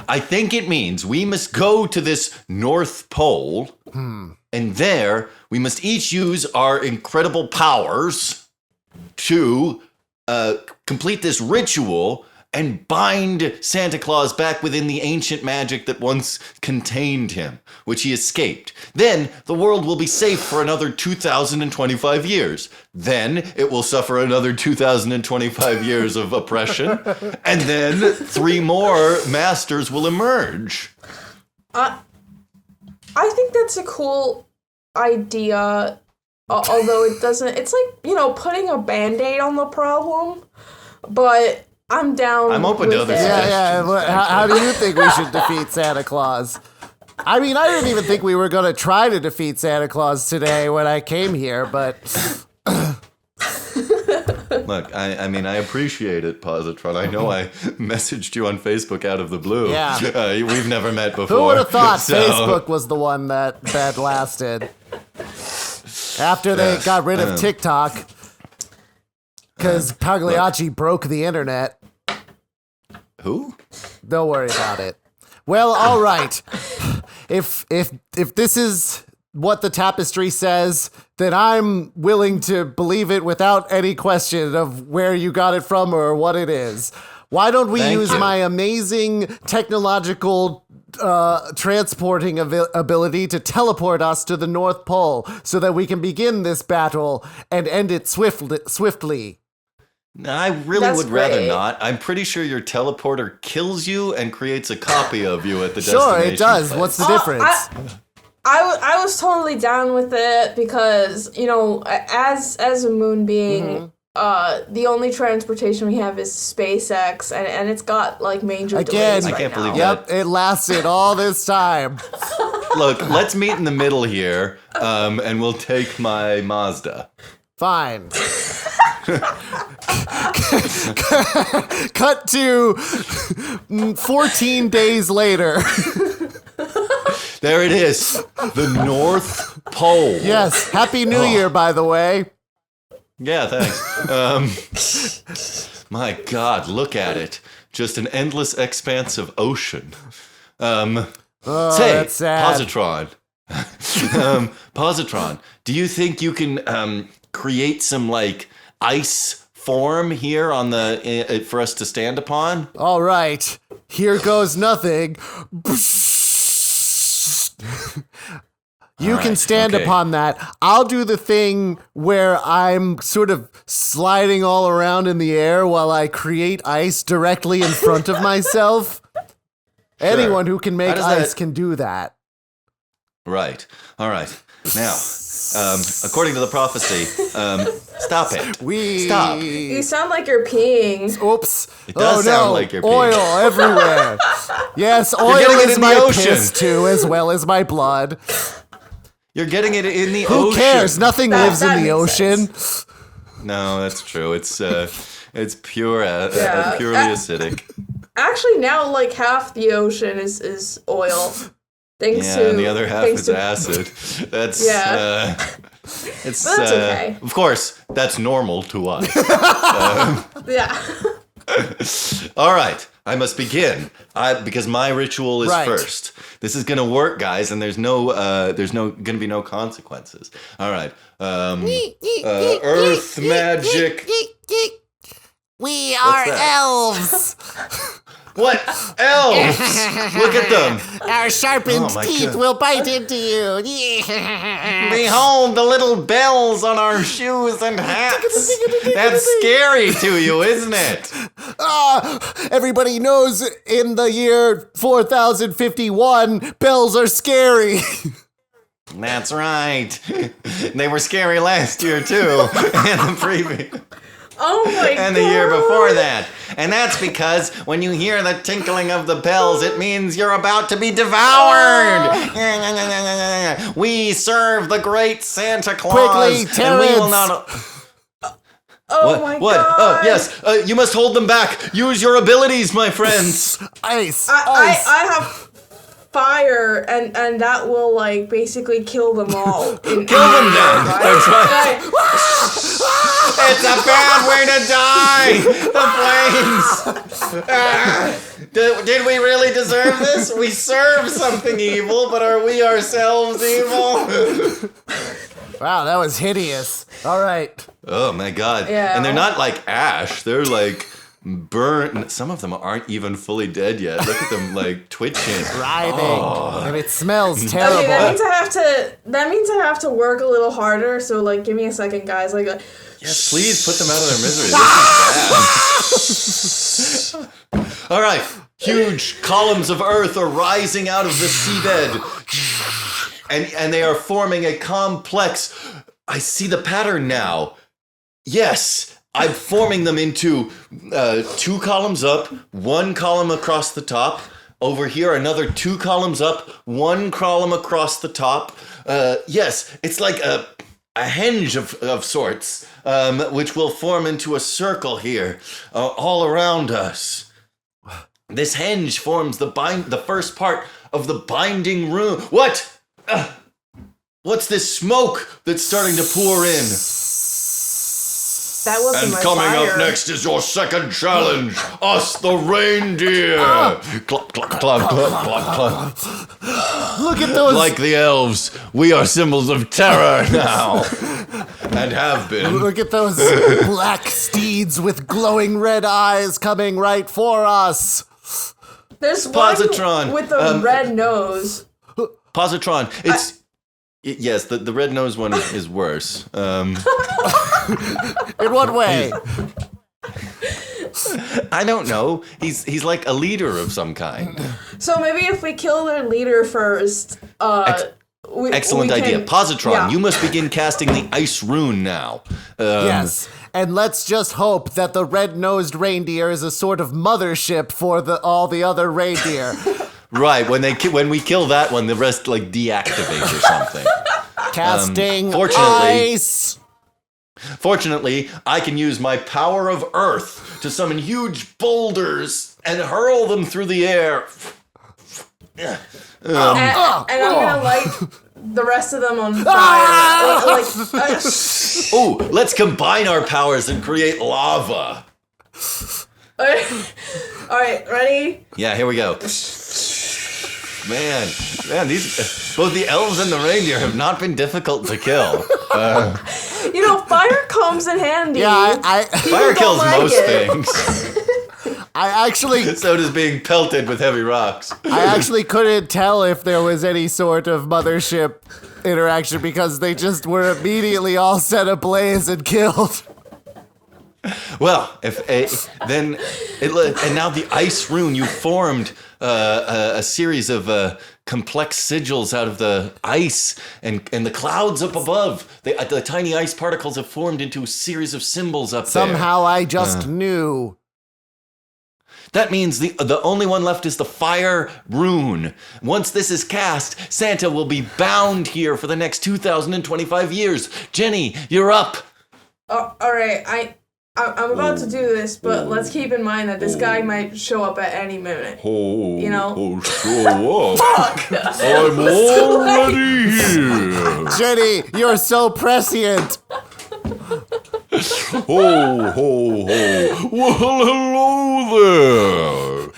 I think it means we must go to this North Pole, and there we must each use our incredible powers to complete this ritual and bind Santa Claus back within the ancient magic that once contained him, which he escaped. Then the world will be safe for another 2,025 years. Then it will suffer another 2,025 years of oppression, and then 3 more masters will emerge. I think that's a cool idea, although it doesn't, it's like, putting a Band-Aid on the problem, but I'm down. I'm open to other suggestions. Yeah. How do you think we should defeat Santa Claus? I mean, I didn't even think we were going to try to defeat Santa Claus today when I came here, but... Look, I mean, I appreciate it, Positron. I know I messaged you on Facebook out of the blue. Yeah. We've never met before. Who would have thought So- Facebook was the one that lasted? After they got rid of TikTok, because Pagliacci broke the internet. Who? Don't worry about it. Well, all right. If this is what the tapestry says, then I'm willing to believe it without any question of where you got it from or what it is. Why don't we Thank use you. my amazing technological transporting ability to teleport us to the North Pole so that we can begin this battle and end it swiftly? No, I really That's would rather great. not. I'm pretty sure your teleporter kills you and creates a copy of you at the Sure, destination it does. place. What's the difference? I was totally down with it because, as a moon being, the only transportation we have is SpaceX, and it's got like major Again, delays I right can't now. believe Yep, it lasted all this time. Look, let's meet in the middle here, and we'll take my Mazda. Fine. Cut to 14 days later. There it is, the North Pole. Yes, Happy New Year, by the way. Yeah, thanks. My God, look at it. Just an endless expanse of ocean. Say, that's sad. Positron. Positron, do you think you can create some like ice form here on the for us to stand upon? All right, here goes nothing. You can stand okay. upon that. I'll do the thing where I'm sort of sliding all around in the air while I create ice directly in front of myself. Anyone who can make How does ice that- can do that. Right. All right. Now, according to the prophecy, stop it. Stop. You sound like you're peeing. Oops. It does oh, sound no. like you're Oil peeing. everywhere. Yes, oil getting it is in the my ocean. piss too, as well as my blood. You're getting it in the Who ocean. cares? Nothing lives in that the makes ocean. No, that's true. It's pure, Yeah. purely acidic. Actually, now like half the ocean is oil. Thanks to and the other half is acid. That's it's But that's okay. Of course, that's normal to us. Yeah. All right, I must begin. Because my ritual is Right. first. This is gonna work, guys, and there's gonna be no consequences. All right. Earth magic. We are that? elves. What elves? Look at them. Our sharpened Oh, my teeth God. will bite into you. Behold the little bells on our shoes and hats. That's scary to you, isn't it? Everybody knows in the year 4051, bells are scary. That's right. They were scary last year too, and the previous. Oh my god. And the year before that. And that's because when you hear the tinkling of the bells, it means you're about to be devoured. We serve the great Santa Claus. Quickly, and we will Terrence. not. Oh my What? god. Oh, yes. You must hold them back. Use your abilities, my friends. Ice. I have fire and that will like basically kill them all. Kill them then. That's right. It's a bad way to die. The flames. Did we really deserve this? We serve something evil, but are we ourselves evil? Wow, that was hideous. All right. Oh my god. Yeah. And they're not like ash. They're like burnt. Some of them aren't even fully dead yet. Look at them like twitching. Writhing. And it smells terrible. Okay, that means I have to work a little harder. So like, give me a second, guys. Like, Yes, please put them out of their misery. This is bad. All right. Huge columns of earth are rising out of the seabed. And they are forming a complex. I see the pattern now. Yes. I'm forming them into 2 columns up, 1 column across the top. Over here, another 2 columns up, 1 column across the top. Yes, it's like a henge of sorts, which will form into a circle here, all around us. This henge forms the first part of the binding rune. What? What's this smoke that's starting to pour in? that wasn't And my coming fire. up next is your second challenge. Us, the reindeer. Cluck, cluck, cluck, cluck, cluck, cluck. Look at those. Like the elves, we are symbols of terror now. And have been. Look at those black steeds with glowing red eyes coming right for us. There's Positron, one with a red nose. Positron, yes, the red-nosed one is worse. In what way? I don't know. He's like a leader of some kind. So maybe if we kill their leader first, Excellent we idea. can- Positron, yeah. you must begin casting the ice rune now. Yes. And let's just hope that the red-nosed reindeer is a sort of mothership for all the other reindeer. Right, when we kill that one, the rest like deactivate or something. Casting fortunately- ice. Fortunately, I can use my power of earth to summon huge boulders and hurl them through the air. And I'm gonna light the rest of them on fire. Oh, let's combine our powers and create lava. Alright, ready? Yeah, here we go. Man, these both the elves and the reindeer have not been difficult to kill. You know, fire comes in handy. Yeah, Fire don't kills like most it. things. I actually So does being pelted with heavy rocks. couldn't tell if there was any sort of mothership interaction because they just were immediately all set ablaze and killed. Well, and now the ice rune, you formed a series of complex sigils out of the ice and the clouds up above. The tiny ice particles have formed into a series of symbols up there. Somehow I just knew. That means the only one left is the fire rune. Once this is cast, Santa will be bound here for the next 2,025 years. Jenny, you're up. Alright, I'm about to do this, but let's keep in mind that this guy might show up at any minute. You know? Show up. I'm already here. Jenny, you're so prescient. Ho, ho, ho. Well, hello there.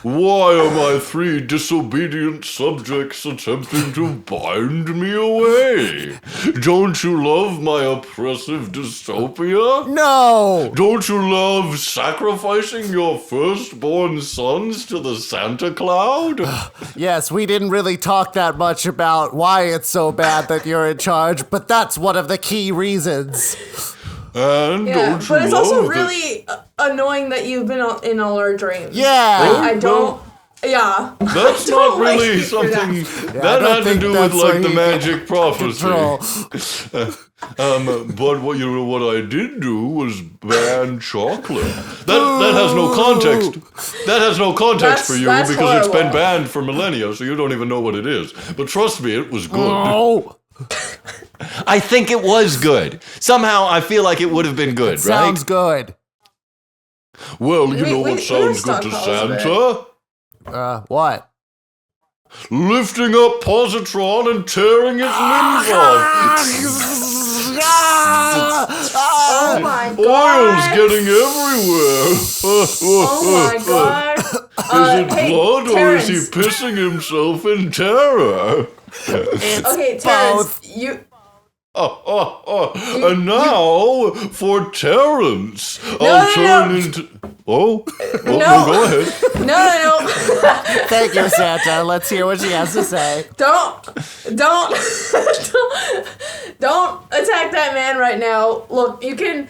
Why are my 3 disobedient subjects attempting to bind me away? Don't you love my oppressive dystopia? No. Don't you love sacrificing your firstborn sons to the Santa Cloud? Yes, we didn't really talk that much about why it's so bad that you're in charge, but that's one of the key reasons. And Yeah, don't you but it's love also that- really annoying that you've been in all our dreams. Yeah. I don't. Yeah. That's I not don't like really you for that. something I that don't had to think do that's with like what the he magic prophecy. Control. But what I did do was ban chocolate. That has no context. That has no context for you That's because it's been horrible. banned for millennia, so you don't even know what it is. But trust me, it was good. Oh, I think it was good. Somehow I feel like it would have been good, sounds good. Well, you We- know we- what we sounds were good to stuck on Santa? What? Lifting up positron and tearing his limbs off. Oh my Oil's god. getting everywhere. Oh my god. Is it hey, blood or is he Terrence. pissing himself in terror? Okay, Terrence, you. And now for Terrence, no, I'll turn no. into. Oh, No. no, go ahead. No. Thank you, Santa. Let's hear what she has to say. Don't attack that man right now. Look, you can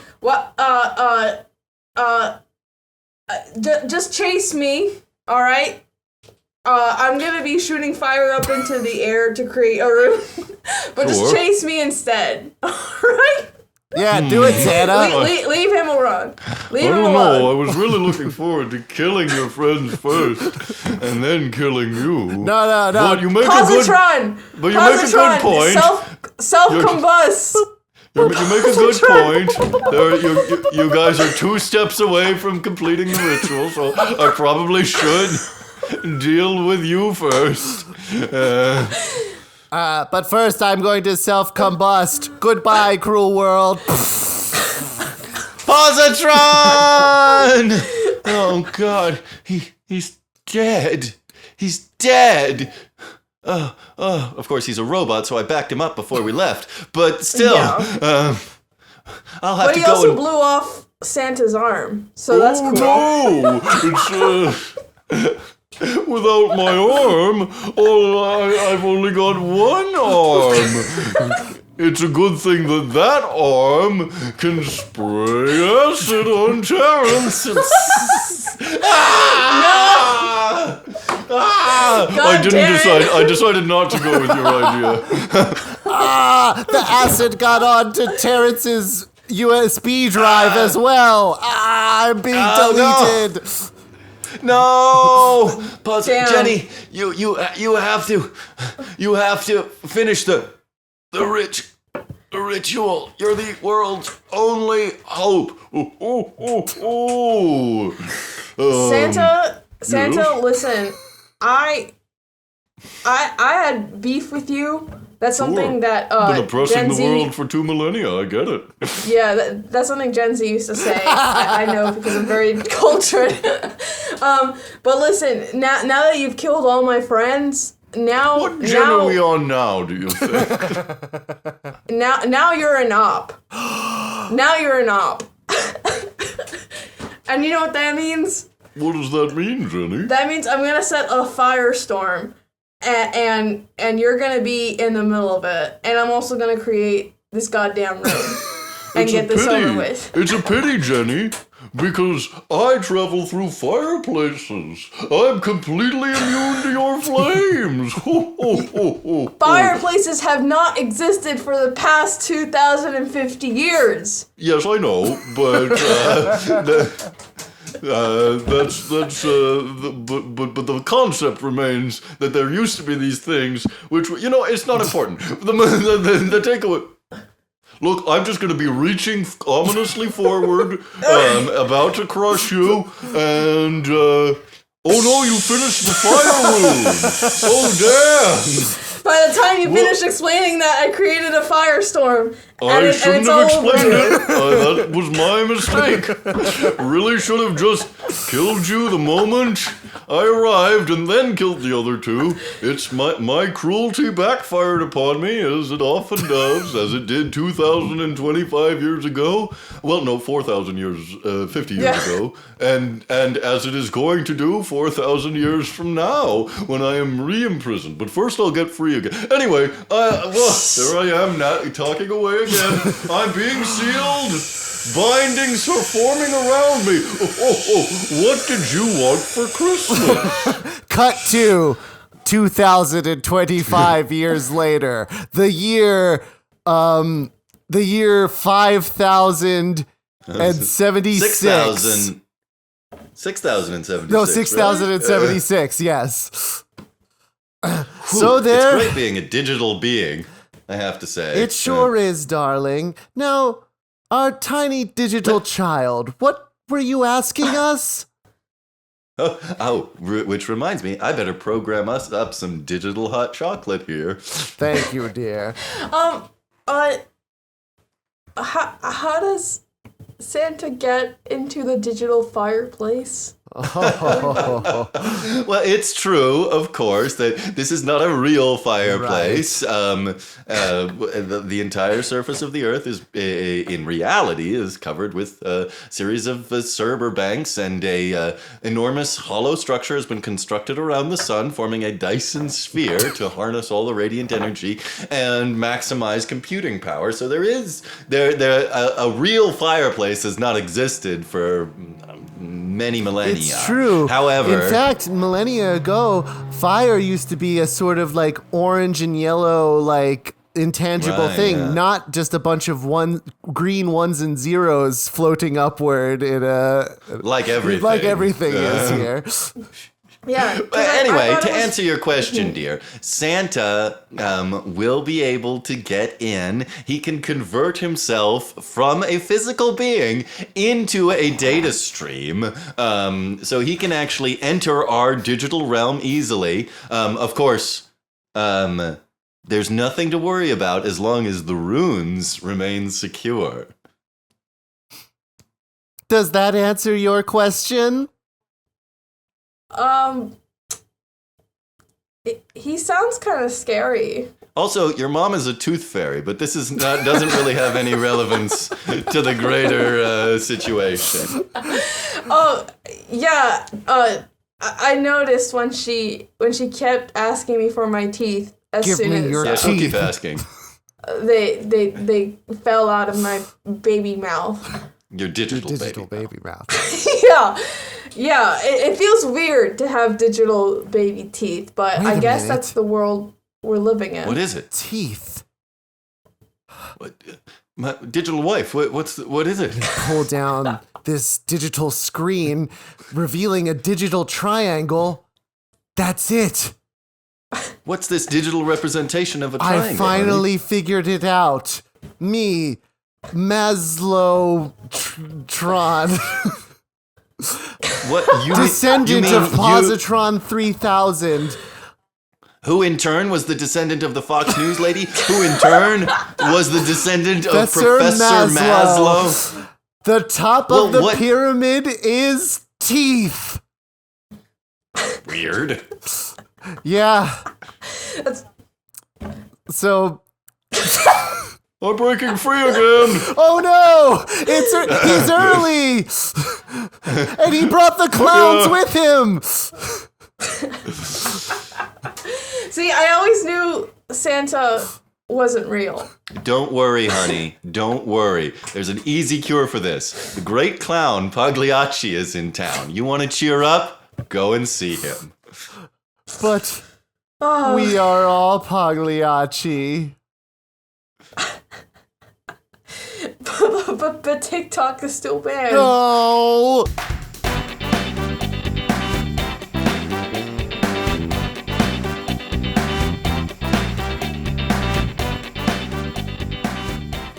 just chase me, all right? I'm gonna be shooting fire up into the air to create a room, but just Sure. chase me instead, all right? Yeah, do it, Santa. Leave him alone. Leave I him don't know. I alone. was really looking forward to killing your friends first, and then killing you. No. But you make a Positron. But you make a good point. Self combust. You make a good point. You guys are 2 steps away from completing the ritual, so I probably should deal with you first. But first, I'm going to self-combust. Goodbye, cruel world. Positron! Oh God, he's dead. He's dead. Of course, he's a robot, so I backed him up before we left. But still, Yeah. I'll have But to he go also and. blew off Santa's arm, so that's cool. No, it's without my arm. I've only got one arm. It's a good thing that arm can spray acid on Terrence. I decided not to go with your idea. The acid got onto Terrence's USB drive as well. I'm being deleted. No, Damn. Jenny, you have to finish the ritual. You're the world's only hope. Santa, yes? listen, I had beef with you. That's something that Been oppressing Gen the Z. world for 2 millennia. I get it. Yeah, that's something Gen Z used to say. I know because I'm very cultured. But listen, now that you've killed all my friends, What gen are we on now? Do you think? now you're an op. Now you're an op. And you know what that means? What does that mean, Jenny? That means I'm gonna set a firestorm, and you're gonna be in the middle of it, and I'm also gonna create this goddamn room and get this over with. It's a pity, Jenny, because I travel through fireplaces. I'm completely immune to your flames. Fireplaces have not existed for the past 2,050 years. Yes, I know, but but the concept remains that there used to be these things, which it's not important. The takeaway. Look, I'm just going to be reaching ominously forward, about to crush you, and, oh no, you finished the fire wound! Oh, damn! By the time you finished explaining that, I created a firestorm. I shouldn't have explained it. That was my mistake. Really should have just killed you the moment I arrived and then killed the other two. It's my cruelty backfired upon me, as it often does, as it did 2,025 years ago. Well, no, 4,000 years, 50 years ago. And as it is going to do 4,000 years from now, when I am re-imprisoned. But first I'll get free again. Anyway, well, there I am, now talking away again. I'm being sealed. Bindings are forming around me. What did you want for Christmas? Cut to 2025 years later. The year 5076. 6,076. No, 6076, yes. So there. It's great being a digital being, I have to say. It sure is, darling. Now, our tiny digital child, what were you asking us? Which reminds me, I better program us up some digital hot chocolate here. Thank you, dear. How does Santa get into the digital fireplace? Well, it's true, of course, that this is not a real fireplace. Right. The entire surface of the Earth is, in reality, is covered with a series of Cerber banks, and a enormous hollow structure has been constructed around the sun, forming a Dyson sphere to harness all the radiant energy and maximize computing power. So a real fireplace has not existed for many millennia. It's true. However, in fact, millennia ago, fire used to be a sort of like orange and yellow, like intangible thing, not just a bunch of green ones and zeros floating upward in a like everything. Like everything is here. Yeah. But anyway, to answer your question, dear, Santa will be able to get in. He can convert himself from a physical being into a data stream. So he can actually enter our digital realm easily. Of course, there's nothing to worry about as long as the runes remain secure. Does that answer your question? He sounds kind of scary. Also, your mom is a tooth fairy, but this doesn't really have any relevance to the greater situation. Oh, yeah. I noticed when she kept asking me for my teeth Give soon me as your she'll keep asking. They fell out of my baby mouth. Your digital baby mouth. Yeah. It feels weird to have digital baby teeth, but I guess that's the world we're living in. What is it? Teeth. What? My digital wife. What is it? Pull down this digital screen, revealing a digital triangle. That's it. What's this digital representation of a triangle? I finally figured it out. Me, Maslow Tron. What? Descendant of Positron 3000. Who in turn was the descendant of the Fox News lady? Who in turn was the descendant of Professor Maslow? The top of the pyramid is teeth. Weird. Yeah. So I'm breaking free again. Oh no! He's early, and he brought the clowns with him. See, I always knew Santa wasn't real. Don't worry, honey. Don't worry. There's an easy cure for this. The great clown Pagliacci is in town. You want to cheer up? Go and see him. But we are all Pagliacci. But TikTok is still banned. No.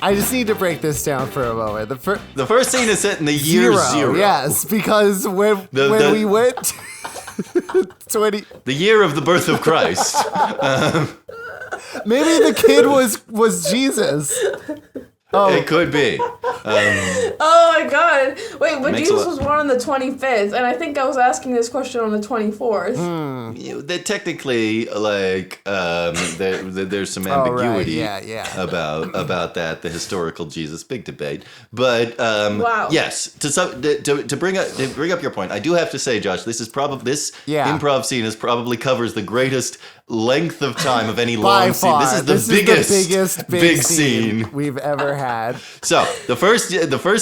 I just need to break this down for a moment. The first scene is set in the year zero. Yes, because when we went 20, the year of the birth of Christ. maybe the kid was Jesus. Oh. It could be. Oh my god. Wait, but Jesus was born on the 25th, and I think I was asking this question on the 24th. They technically, like, there's some ambiguity about that, the historical Jesus, big debate. But wow. Yes, to bring up your point, I do have to say, Josh, this improv scene probably covers the greatest length of time of any long scene. This is the biggest big scene we've ever had. So the first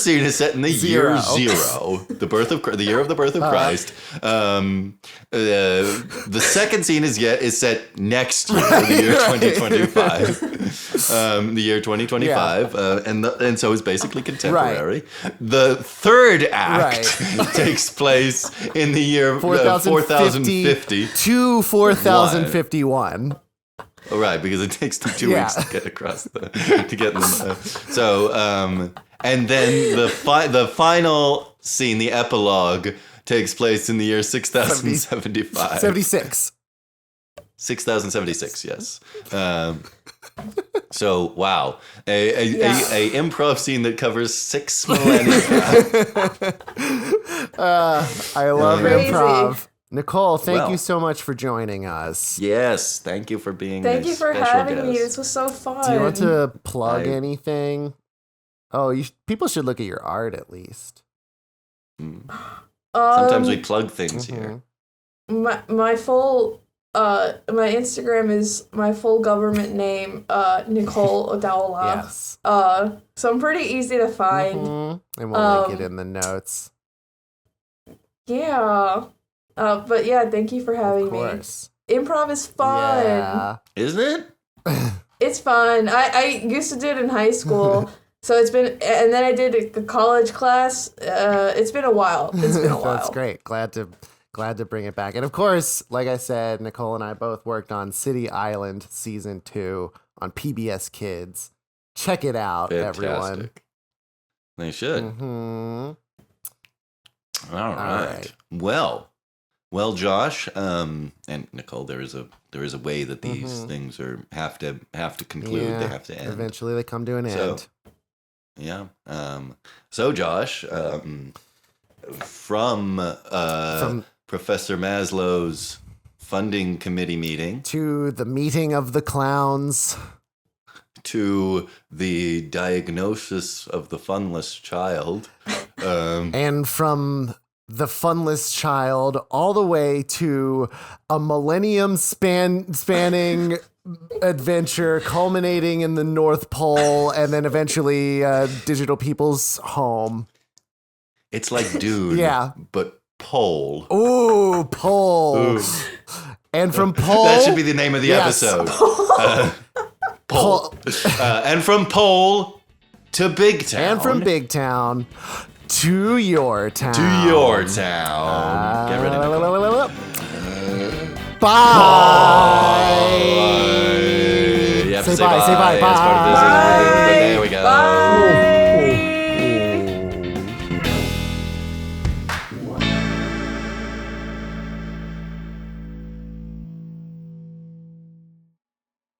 scene is set in the year zero, the year of the birth of Christ. The second scene is set next year, the year 2025. The year 2025, and so is basically contemporary. Right. The third act takes place in the year 4050 to 4051. Oh, right, because it takes them 2 weeks to get across to get them. And then the final scene, the epilogue, takes place in the year 6075. 76. 6076, yes. So, wow. A improv scene that covers 6 millennia. I love improv. Nicole, thank you so much for joining us. Yes, thank you for being Thank you for having me. This was so fun. Do you want to plug anything? Oh, people should look at your art at least. Sometimes we plug things here. My full my Instagram is my full government name, Nicole Otaola. Yes. So I'm pretty easy to find. And we'll link it in the notes. Yeah. But yeah, thank you for having me. Improv is fun. Yeah. Isn't it? It's fun. I used to do it in high school. So it's been, and then I did a college class. It's been a while. That's great. Glad to bring it back. And of course, like I said, Nicole and I both worked on City Island season 2 on PBS Kids. Check it out, Fantastic. Everyone. They should. All right. Well, Josh, and Nicole, there is a way that these things have to conclude. Yeah, they have to end. Eventually, they come to an end. Yeah. So, Josh, from Professor Maslow's funding committee meeting to the meeting of the clowns to the diagnosis of the funless child, and from the funless child all the way to a millennium spanning adventure culminating in the North Pole and then eventually digital people's home. It's like Dune, but pole. Ooh, pole. Ooh. And from pole... That should be the name of the episode. Pole. And from pole to Big Town. And from Big Town to your town. To your town. Get ready. Bye. Bye. You have to say bye. Say bye. As part of this. Bye.